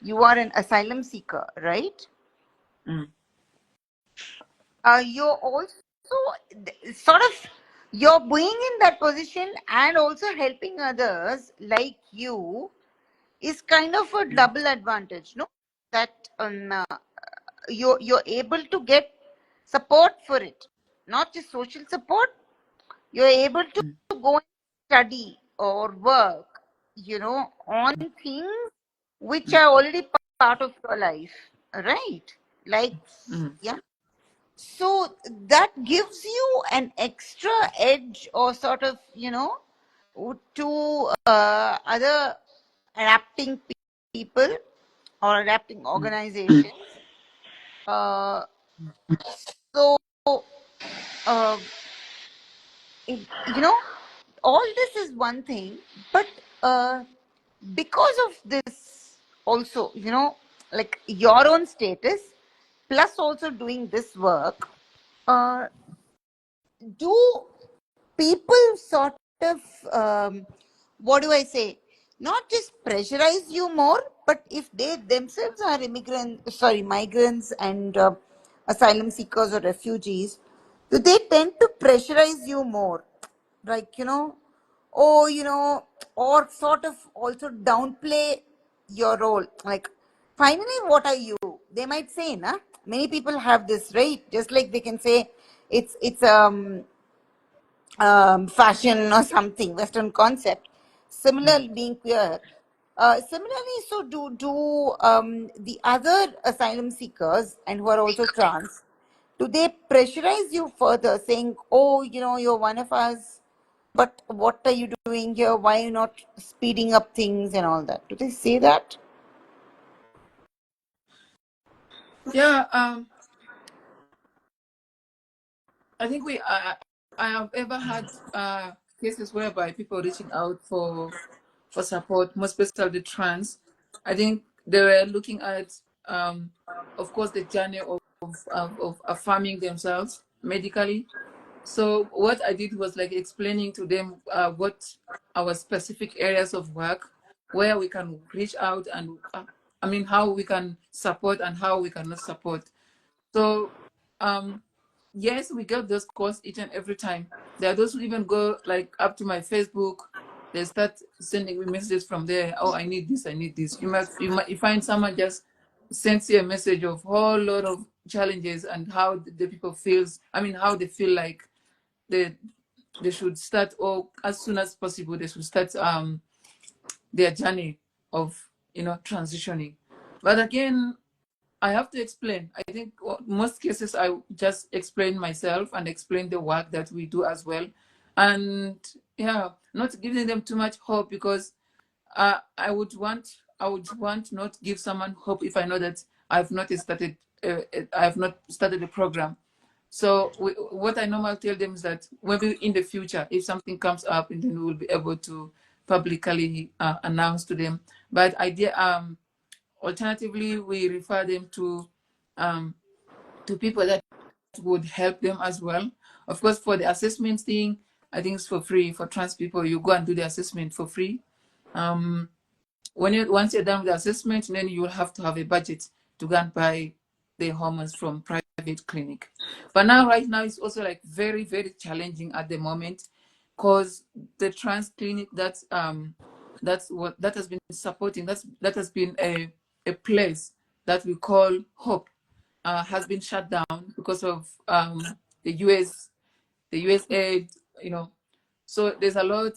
you are an asylum seeker, right? Mm. You're also sort of you're being in that position and also helping others like you is kind of a Mm. double advantage, no? That you're able to get support for it, not just social support. You're able to Mm. go and study or work, on things which Mm. are already part of your life, right? Like, Mm. yeah. So that gives you an extra edge or sort of, to other adapting people or adapting Mm. organizations. Uh, so, uh, you know, all this is one thing, but because of this, also, like your own status, plus also doing this work, uh, do people sort of, what do I say, not just pressurize you more, but if they themselves are migrants and asylum seekers or refugees, do they tend to pressurize you more? Like, oh, or sort of also downplay your role. Like, finally, what are you? They might say, nah? Many people have this, right? Just like they can say, it's fashion or something, Western concept. Mm. Similarly, being queer. Similarly, so do the other asylum seekers and who are also trans, do they pressurize you further, saying, "Oh, you're one of us, but what are you doing here? Why are you not speeding up things and all that?" Do they say that? Yeah. I think I have ever had cases whereby people reaching out for support, most especially trans. I think they were looking at, um, of course, the journey of affirming themselves medically. So what I did was like explaining to them what our specific areas of work, where we can reach out, and I mean how we can support and how we cannot support. So, yes, we get those calls each and every time. There are those who even go like up to my Facebook. They start sending me messages from there. Oh, I need this. I need this. You might you find someone just sends you a message of whole lot of challenges and how the people feels. I mean, how they feel like they they should start, or as soon as possible they should start their journey of transitioning. But again, I have to explain. I think most cases I just explain myself and explain the work that we do as well. And yeah, not giving them too much hope, because I would want not give someone hope if I know that I have not started the program. So what I normally tell them is that maybe in the future, if something comes up, and then we will be able to publicly announce to them. But alternatively, we refer them um, to people that would help them as well. Of course, for the assessment thing, I think it's for free for trans people. You go and do the assessment for free. Um, once you're done with the assessment, then you will have to have a budget to go and buy the hormones from private clinic. But now, right now, it's also like very, very challenging at the moment, because the trans clinic that has been supporting, that has been a place that we call Hope, has been shut down because of the US the US aid, you know. So there's a lot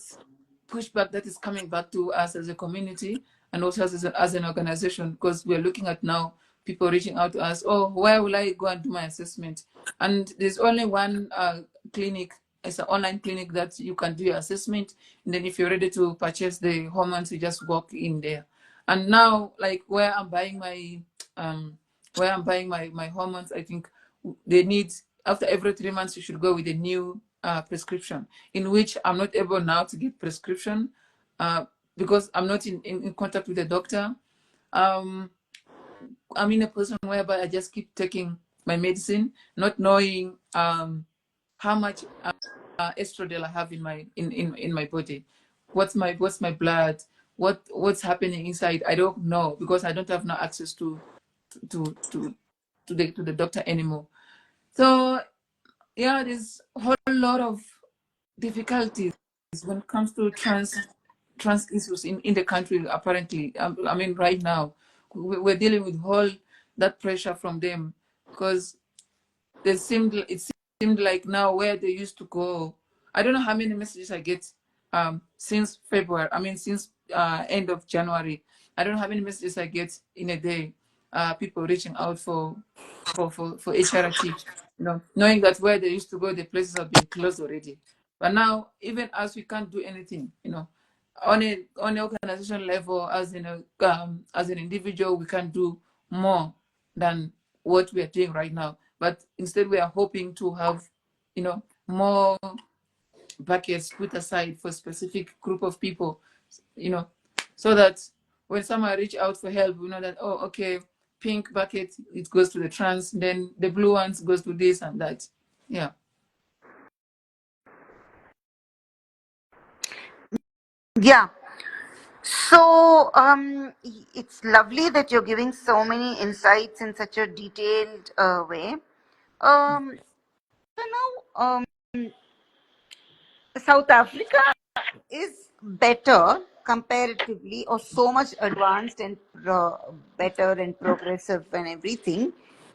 pushback that is coming back to us as a community, and also as an organization, because we're looking at now people reaching out to us. Oh, where will I go and do my assessment? And there's only one clinic. It's an online clinic that you can do your assessment, and then if you're ready to purchase the hormones, you just walk in there. And now, like um, where I'm buying my hormones, I think they need, after every 3 months you should go with a new prescription, in which I'm not able now to get prescription because I'm not in contact with the doctor. I'm in a position whereby I just keep taking my medicine, not knowing how much estradiol I have in my body. What's my blood? What's happening inside? I don't know because I don't have no access to to to the doctor anymore. So yeah, there's a whole lot of difficulties when it comes to trans issues in the country. Apparently, I mean, right now we're dealing with whole that pressure from them because it seemed like now where they used to go. I don't know how many messages I get since February. I mean, since end of January. I don't know how many messages I get in a day. People reaching out for HRT, knowing that where they used to go, the places have been closed already. But now, even as we can't do anything, on an organization level, as an individual, we can do more than what we are doing right now. But instead, we are hoping to have, more buckets put aside for specific group of people, you know, so that when someone reach out for help, we know that, oh, okay, pink bucket, it goes to the trans, then the blue ones goes to this and that. Yeah. Yeah. So it's lovely that you're giving so many insights in such a detailed way. Um, so now, South Africa is better comparatively, or so much advanced and better and progressive and everything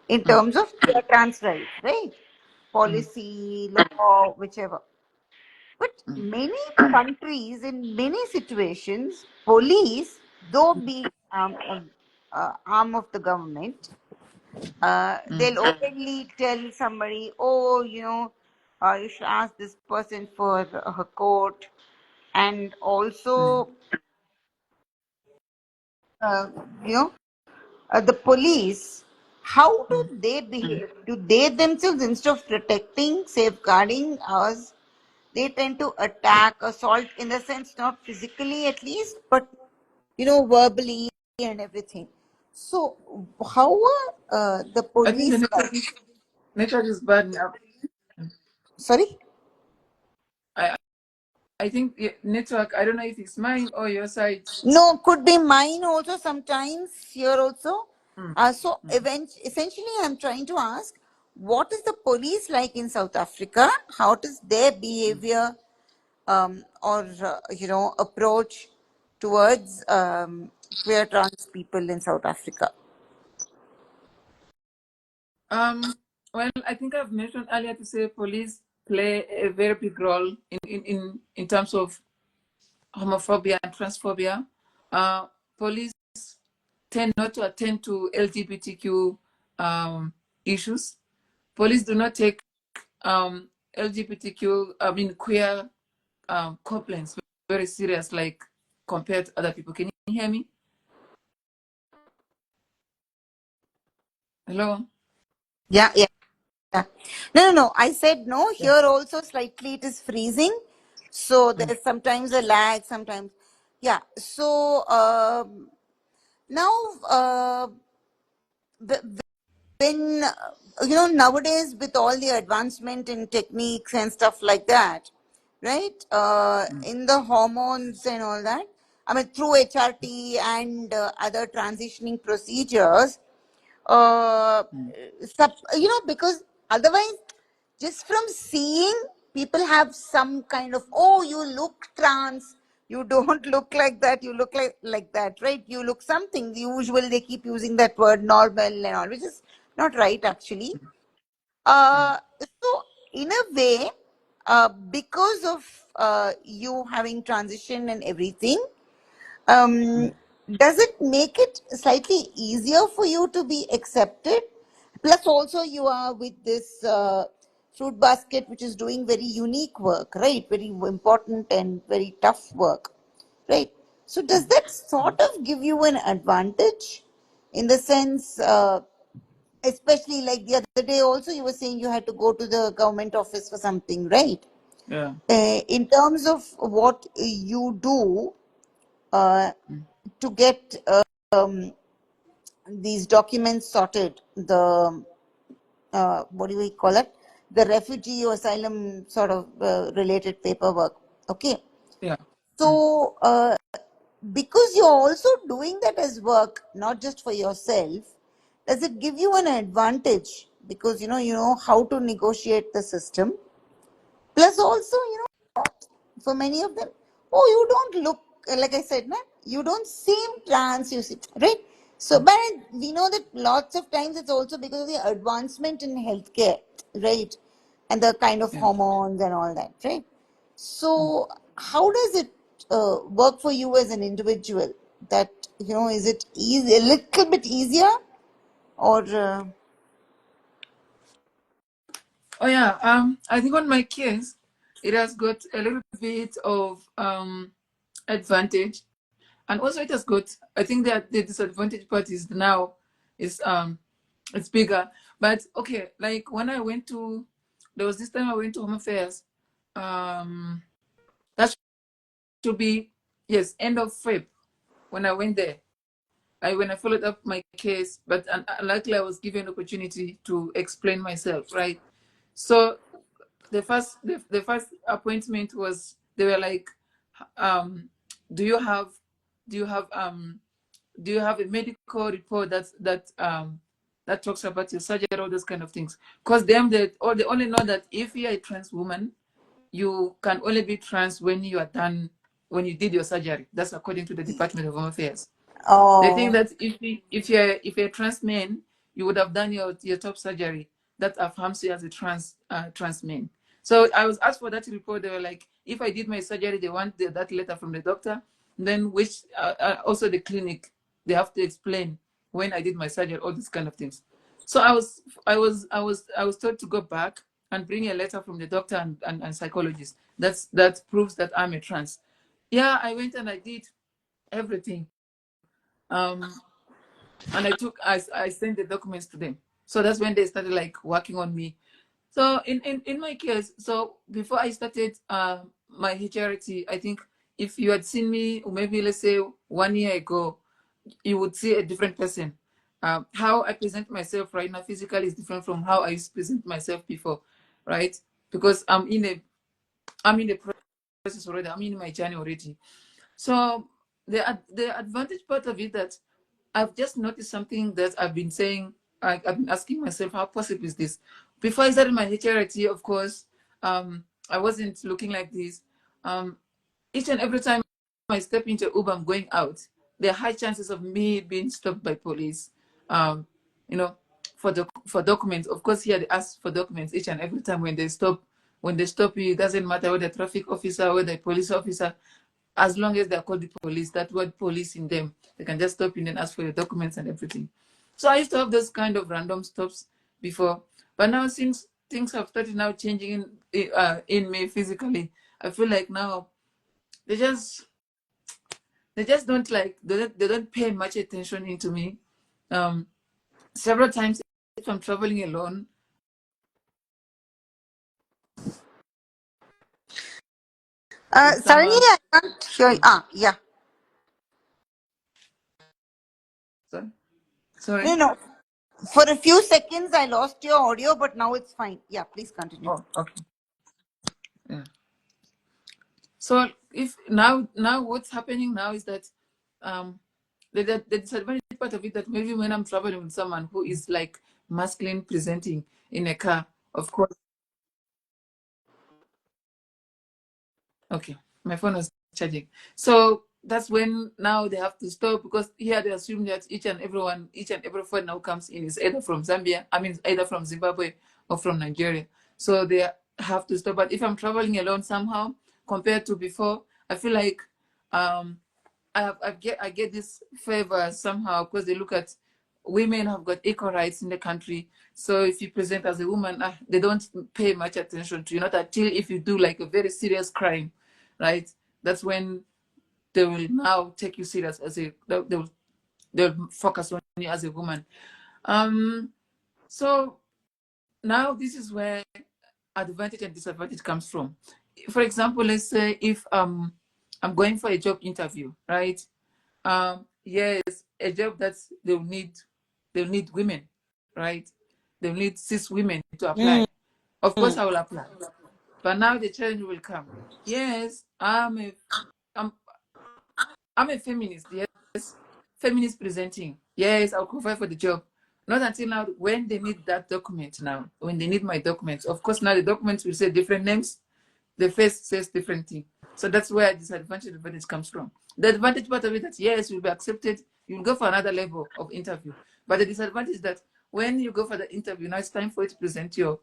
in Mm, terms of their trans rights, right? mm, Policy, law, whichever. But mm, many countries, in many situations, police, though be arm of the government, mm, they'll openly tell somebody, oh, you should ask this person for her coat. And mm, also, uh, you know, the police, how do mm, they behave? Do they themselves, instead of protecting, safeguarding us, they tend to attack, assault, in the sense, not physically at least, but verbally and everything. So, how are the I think the police network is bad now. Sorry? I I think the network. I don't know if it's mine or your side. No, could be mine also sometimes, here also. Mm, So, mm, essentially, I'm trying to ask, what is the police like in South Africa? How does their mm. behavior or, approach towards queer trans people in South Africa? Um, well, I think I've mentioned earlier to say police play a very big role in terms of homophobia and transphobia. Police tend not to attend to LGBTQ issues. Police do not take LGBTQ, I mean, queer complaints very serious, like compared to other people. Can you hear me? Hello? Yeah, yeah, yeah. No, no, no. I said no. Yeah. Here also slightly it is freezing. So Mm, there's sometimes a lag, sometimes. Yeah. So now, when nowadays, with all the advancement in techniques and stuff like that, right, mm, in the hormones and all that, I mean, through HRT and other transitioning procedures, uh, mm, because otherwise, just from seeing, people have some kind of, oh, you look trans, you don't look like that, you look like that, right? You look something. Usually they keep using that word normal and all, which is not right actually. mm, So in a way, because of you having transition and everything, mm. um, does it make it slightly easier for you to be accepted? Plus, also you are with this fruit basket, which is doing very unique work, right? Very important and very tough work, right? So, does that sort of give you an advantage in the sense, especially like the other day, also you were saying you had to go to the government office for something, right? Yeah. In terms of what you do to get these documents sorted, the what do we call it? The refugee or asylum sort of related paperwork. Okay. Yeah. So, because you're also doing that as work, not just for yourself, does it give you an advantage? Because you know how to negotiate the system. Plus, also, for many of them, oh, you don't look like I said, na? You don't seem trans, you see, right? So, but we know that lots of times it's also because of the advancement in healthcare, right? And the kind of Yeah. hormones and all that, right? So, how does it work for you as an individual? That, is it easy, a little bit easier, or Oh yeah. I think on my case, it has got a little bit of advantage, and also it has got. I think that the disadvantage part is now is it's bigger. But okay, like when I went to, there was this time I went to Home Affairs. Um, that should be, yes, end of Feb when I went there. When I followed up my case, but luckily I was given opportunity to explain myself, right? So the first appointment was, they were like, um, do you have do you have do you have a medical report that talks about your surgery, all those kind of things? Because they only know that if you're a trans woman, you can only be trans when you are done, when you did your surgery. That's according to the Department of Home Affairs. They think oh, that if you're a trans man, you would have done your top surgery that affirms you as a trans man. So I was asked for that report. They were like, if I did my surgery, they want that letter from the doctor. Then which also the clinic, they have to explain when I did my surgery, all these kind of things. So I was told to go back and bring a letter from the doctor and psychologist that proves that I'm a trans. Yeah, I went and I did everything. Um, and I sent the documents to them. So that's when they started like working on me. So in my case, so before I started my HRT, I think if you had seen me, or maybe let's say 1 year ago, you would see a different person. How I present myself right now physically is different from how I used to present myself before, right? Because I'm in the process already. I'm in my journey already. So the advantage part of it, that I've just noticed something that I've been saying. I've been asking myself, how possible is this? Before I started my HRT, of course, I wasn't looking like this. Each and every time I step into Uber, I'm going out, there are high chances of me being stopped by police. Um, you know, for documents. Of course, here they ask for documents each and every time when they stop. When they stop you, it doesn't matter whether traffic officer or the police officer, as long as they're called the police, that word police in them, they can just stop in and ask for your documents and everything. So I used to have those kind of random stops before, but now since things have started now changing in me physically, I feel like now they just don't like, they don't pay much attention into me. Um, Several times if I'm traveling alone, with suddenly someone. I can't hear you. Yeah. Sorry, No, sorry. no. For a few seconds, I lost your audio, but now it's fine. Yeah, please continue. Oh, okay. Yeah. So if now what's happening now is that um the disadvantage part of it, that maybe when I'm traveling with someone who is like masculine presenting in a car, of course. Okay, my phone was charging. So that's when now they have to stop, because here they assume that each and every phone now comes in is either from Zambia, I mean either from Zimbabwe or from Nigeria. So they have to stop. But if I'm traveling alone somehow, compared to before, I feel like um I get this favor somehow, because they look at women have got equal rights in the country. So if you present as a woman, they don't pay much attention to you. Not until if you do like a very serious crime, right? That's when they will now take you serious as they'll focus on you as a woman. Um, so now this is where advantage and disadvantage comes from. for example, let's say if I'm going for a job interview, right? Yes, a job that they'll need women, right? They'll need cis women to Mm. apply. Of course, I will apply. But now the challenge will come. Yes, I'm I'm a feminist. Yes, feminist presenting. Yes, I'll qualify for the job. Not until now. When they need that document now, when they need my documents, of course now the documents will say different names. The face says different thing. So that's where disadvantage advantage comes from. The advantage part of it that yes, you'll be accepted, you'll go for another level of interview. But the disadvantage is that when you go for the interview, now it's time for you to present your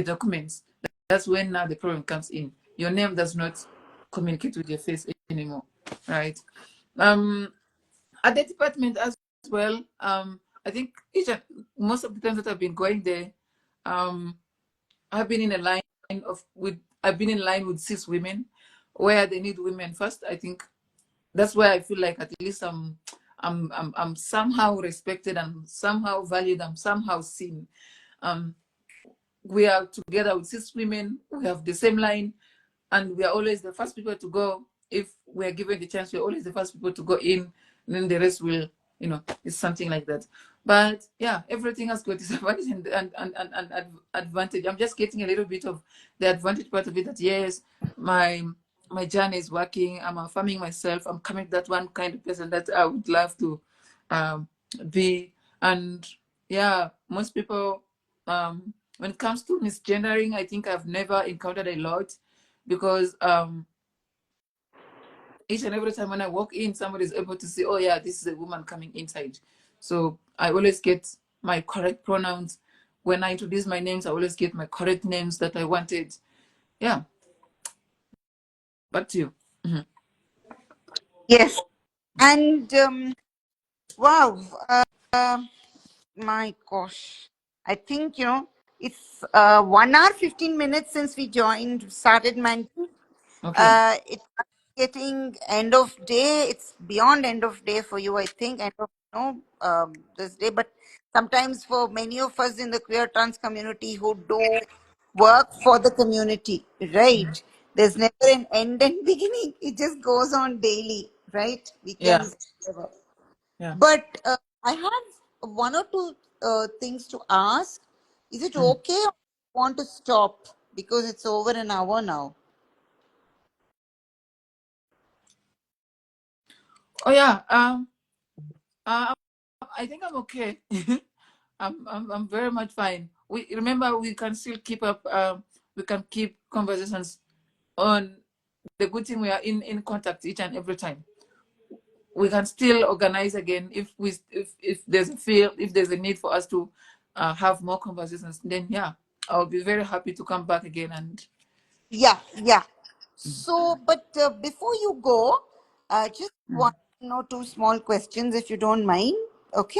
documents. That's when now the problem comes in. Your name does not communicate with your face anymore, right? Um, at the department as well, I think most of the times that I've been going there, um, I've been in a line I've been in line with cis women where they need women first. I think that's where I feel like at least I'm somehow respected, and somehow valued, I'm somehow seen. Um, we are together with cis women, we have the same line, and we are always the first people to go. If we are given the chance, we're always the first people to go in, and then the rest will, it's something like that. But yeah, everything has got disadvantage and advantage. I'm just getting a little bit of the advantage part of it, that yes, my journey is working. I'm affirming myself. I'm coming that one kind of person that I would love to um, be. And yeah, most people, when it comes to misgendering, I think I've never encountered a lot, because each and every time when I walk in, somebody is able to see, oh yeah, this is a woman coming inside. So I always get my correct pronouns. When I introduce my names, I always get my correct names that I wanted. Yeah, back to you. Mhm. Yes. And wow, uh, my gosh. I think, it's 1 hour, 15 minutes since we started Mandy. Okay. It's getting end of day. It's beyond end of day for you, I think. End of, this day. But sometimes for many of us in the queer trans community who do work for the community, Mhm. right? There's never an end and beginning. It just goes on daily, right? Yeah, Weekends, whatever. yeah. But I have one or two things to ask. Is it Mhm. okay or want to stop? Because it's over an hour now. Oh yeah. Uh, I think I'm okay. I'm very much fine. We remember we can still keep up. We can keep conversations on the good thing. We are in contact each and every time. We can still organize again if there's a if there's a need for us to have more conversations. Then yeah, I'll be very happy to come back again. And Yeah, yeah. So, but before you go, just mm. one or two small questions, if you don't mind. Okay.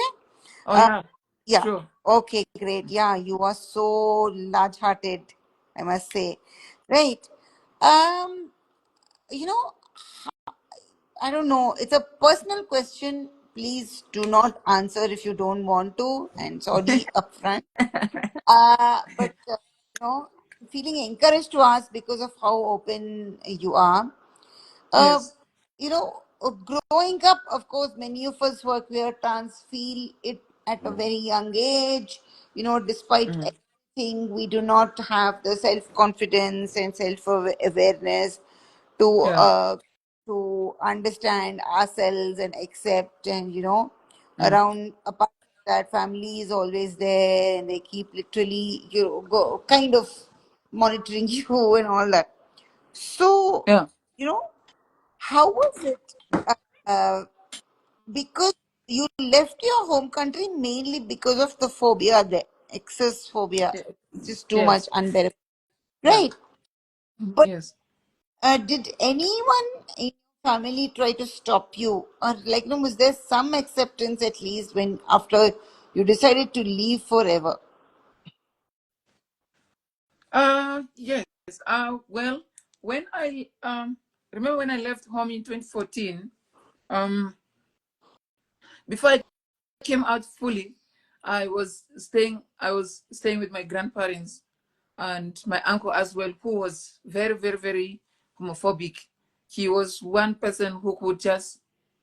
Oh Uh, yeah, yeah. sure. Okay, great. Yeah, you are so large-hearted, I must say. Right. Um, you know, I don't know. It's a personal question. Please do not answer if you don't want to, and sorry upfront. But feeling encouraged to ask because of how open you are. Uh, Yes. Growing up, of course, many of us who are queer trans feel it at a very young age. Despite Mm. everything, we do not have the self confidence and self awareness to Yeah. understand ourselves and accept, and Mm. around apart from that, family is always there and they keep literally kind of monitoring you and all that. So, Yeah. you know how was it? Uh, because you left your home country mainly because of the phobia, the excess phobia. It's just too much Yes. unbearable. Yeah. Right. But Yes. did anyone in your family try to stop you? Or like, was there some acceptance at least when after you decided to leave forever? Yes. Well, when I remember when I left home in 2014, um, before I came out fully, I was staying with my grandparents and my uncle as well, who was very, very, very homophobic. He was one person who could just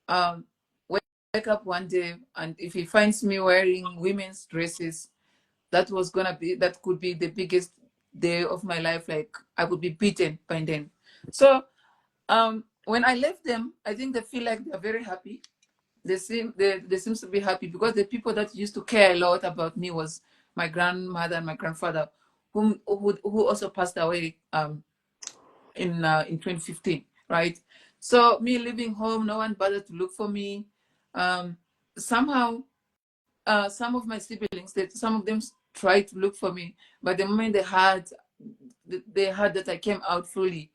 um, wake up one day, and if he finds me wearing women's dresses, that could be the biggest day of my life. Like I would be beaten by then. So when I left them, I think they feel like they're very happy. They seems to be happy because the people that used to care a lot about me was my grandmother and my grandfather, who also passed away in 2015, right? So me leaving home, no one bothered to look for me. Somehow, some of my siblings, that some of them tried to look for me, but the moment they heard that I came out fully,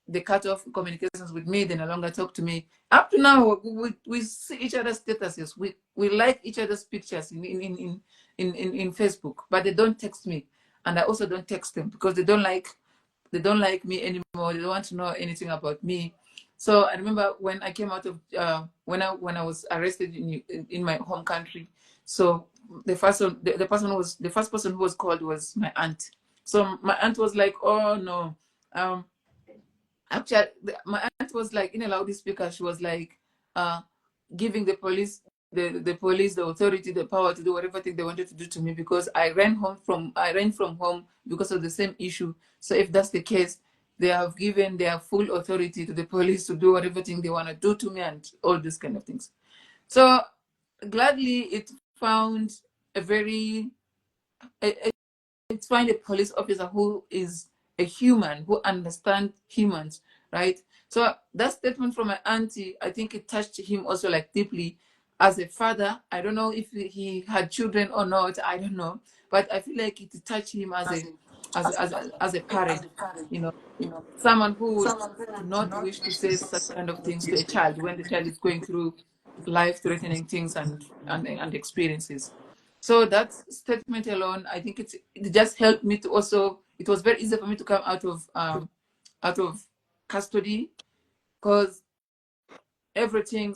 they cut off communications with me. They no longer talk to me. Up to now, we see each other's statuses. We like each other's pictures in Facebook, but they don't text me, and I also don't text them because they don't like me anymore. They don't want to know anything about me. So I remember when I came out of when I was arrested in my home country. So the first person who was called was my aunt. So my aunt was like, "Oh no." Actually, my aunt was like in a loudspeaker. She was like, uh, giving the police, the authority, the power to do whatever thing they wanted to do to me because I ran from home because of the same issue. So if that's the case, they have given their full authority to the police to do whatever thing they want to do to me and all these kind of things. So gladly, it found a very find a police officer who is a human, who understands humans, right? So that statement from my auntie, I think it touched him also like deeply as a father. I don't know if he had children or not. I don't know, but I feel like it touched him as a parent, you know, someone who would not wish to say such kind of things to a child when the child is going through life-threatening things and experiences. So that statement alone, I think it just helped me to also. It was very easy for me to come out of custody because everything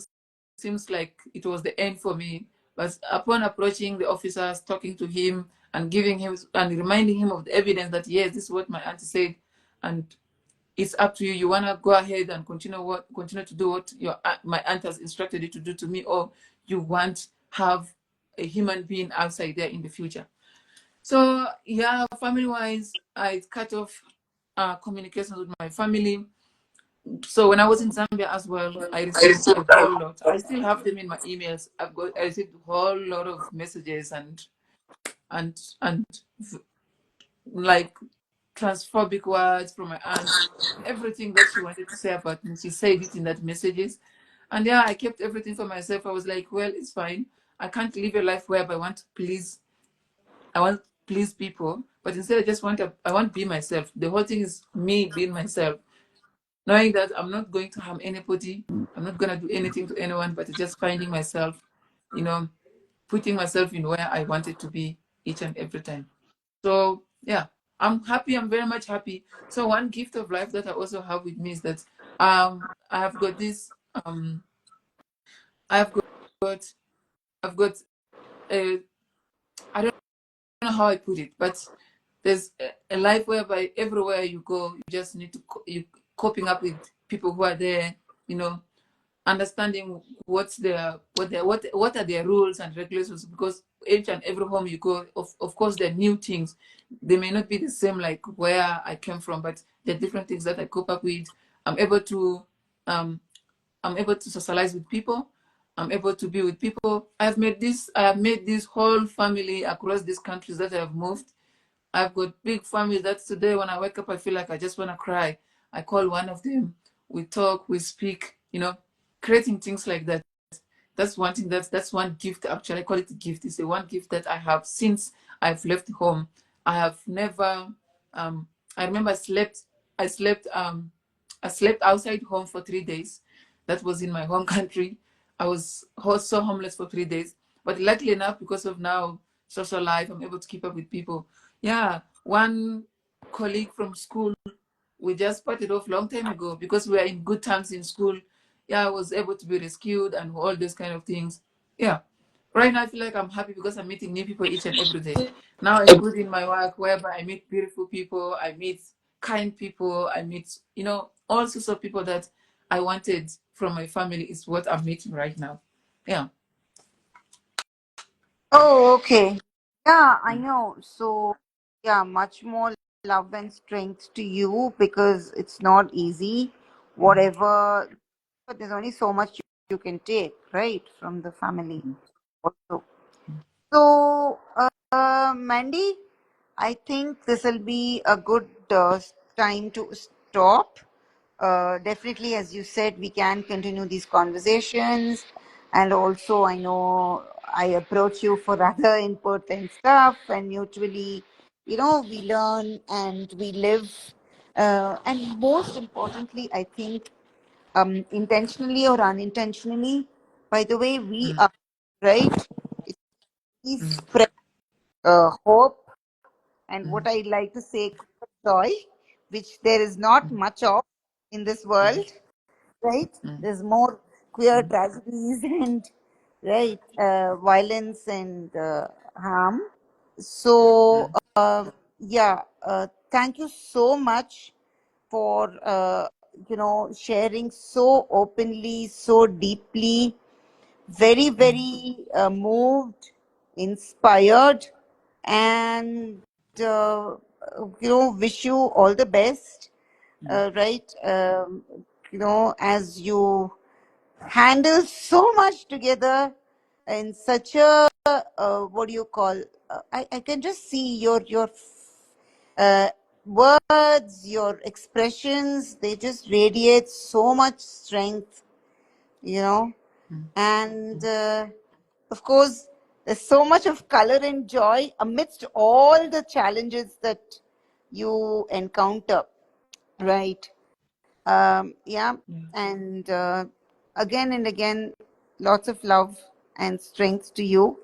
seems like it was the end for me. But upon approaching the officers, talking to him and giving him and reminding him of the evidence that yes, this is what my auntie said, and it's up to you. You wanna go ahead and continue to do what my aunt has instructed you to do to me, or you want have a human being outside there in the future. So yeah, family wise, I cut off communications with my family. So when I was in Zambia as well, I received a whole lot. I still have them in my emails. I received a whole lot of messages and like transphobic words from my aunt. Everything that she wanted to say about me, she said it in that messages. And yeah, I kept everything for myself. I was like, well, it's fine. I can't live a life where I want to please people, but instead I want to be myself. The whole thing is me being myself, knowing that I'm not going to harm anybody. I'm not going to do anything to anyone, but just finding myself, you know, putting myself in where I wanted to be each and every time. So yeah, I'm happy. I'm very much happy. So one gift of life that I also have with me is that I have got this I've got I've got a I don't know how I put it, but there's a life whereby everywhere you go, you just need to you coping up with people who are there, you know, understanding what are their rules and regulations, because each and every home you go, of course there are new things. They may not be the same like where I came from, but there are different things that I cope up with. I'm able to um I'm able to socialize with people. I'm able to be with people. I have made this whole family across these countries that I have moved. I've got big families that today when I wake up, I feel like I just want to cry. I call one of them. We talk, we speak, creating things like that. That's one thing. That's one gift. Actually, I call it a gift. It's the one gift that I have since I've left home. I have never. I remember I slept. I slept outside home for 3 days. That was in my home country. I was so homeless for 3 days. But luckily enough, because of now social life, I'm able to keep up with people. Yeah, one colleague from school, we just parted off long time ago because we are in good terms in school. Yeah, I was able to be rescued and all those kind of things. Yeah, right now I feel like I'm happy because I'm meeting new people each and every day. Now I'm good in my work whereby I meet beautiful people, I meet kind people, I meet, all sorts of people that I wanted from my family is what I'm meeting right now. Yeah. Oh, okay. Yeah, I Mm, know. So, yeah, much more love and strength to you because it's not easy. mm, Whatever, but there's only so much you can take, right, from the family mm, also. So, Mandy, I think this will be a good time to stop. Definitely, as you said, we can continue these conversations. And also, I know I approach you for other input and stuff, and mutually, we learn and we live. And most importantly, I think intentionally or unintentionally, by the way, we mm, are right. We mm, spread hope and what mm, I like to say, joy, which there is not mm, much of in this mm, world, right? mm, There's more queer mm, tragedies and right violence and harm. So mm, yeah, thank you so much for sharing so openly, so deeply, very mm, very moved, inspired, and uh, wish you all the best, mm. right, as you handle so much together in such a what do you call I can just see your uh, words, your expressions, they just radiate so much strength, you know Mm. and of course, there's so much of color and joy amidst all the challenges that you encounter, right? Yeah, Yeah. and again and again, lots of love and strength to you.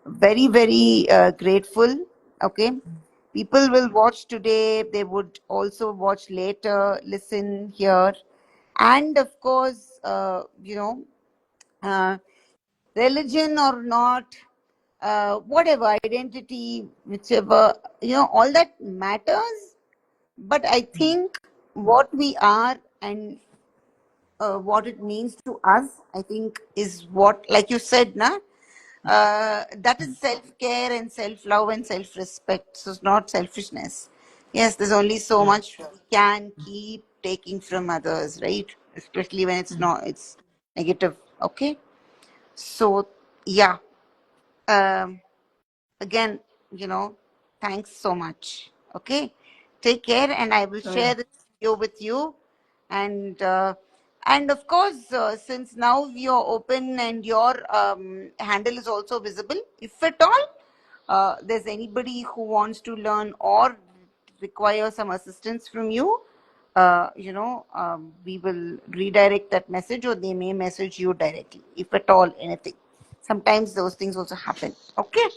Very, very grateful. Okay. Mm. People will watch today, they would also watch later, listen, hear. And of course, uh, religion or not, whatever identity, whichever, all that matters. But I Mm. think what we are and what it means to us, I think, is what, like you said, na, that is Mm. self care and self love and self respect. So it's not selfishness. Yes, there's only so Yeah. much we can keep taking from others, right? Especially when it's Mm. not, it's negative. Okay. So, yeah. Um, again, thanks so much. Okay, take care, and I will Oh yeah. share this video with you. And of course, since now you're open and your handle is also visible, if at all there's anybody who wants to learn or require some assistance from you, we will redirect that message, or they may message you directly, if at all anything. Sometimes those things also happen. Okay.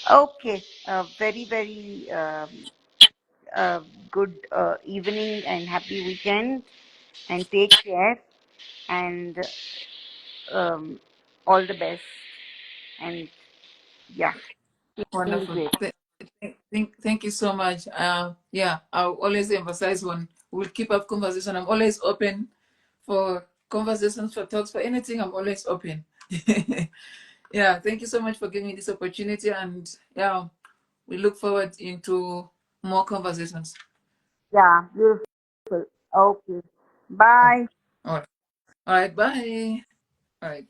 Okay, very, very good evening and happy weekend, and take care, and um, all the best. And yeah, being Wonderful. great. Thank you so much. Yeah, I'll always emphasize when we'll keep up conversation. I'm always open for conversations, for talks, for anything. I'm always open. Yeah, thank you so much for giving me this opportunity, and yeah, we look forward into more conversations. Yeah, beautiful. Okay, Oh, bye. all right. All right. Bye. All right.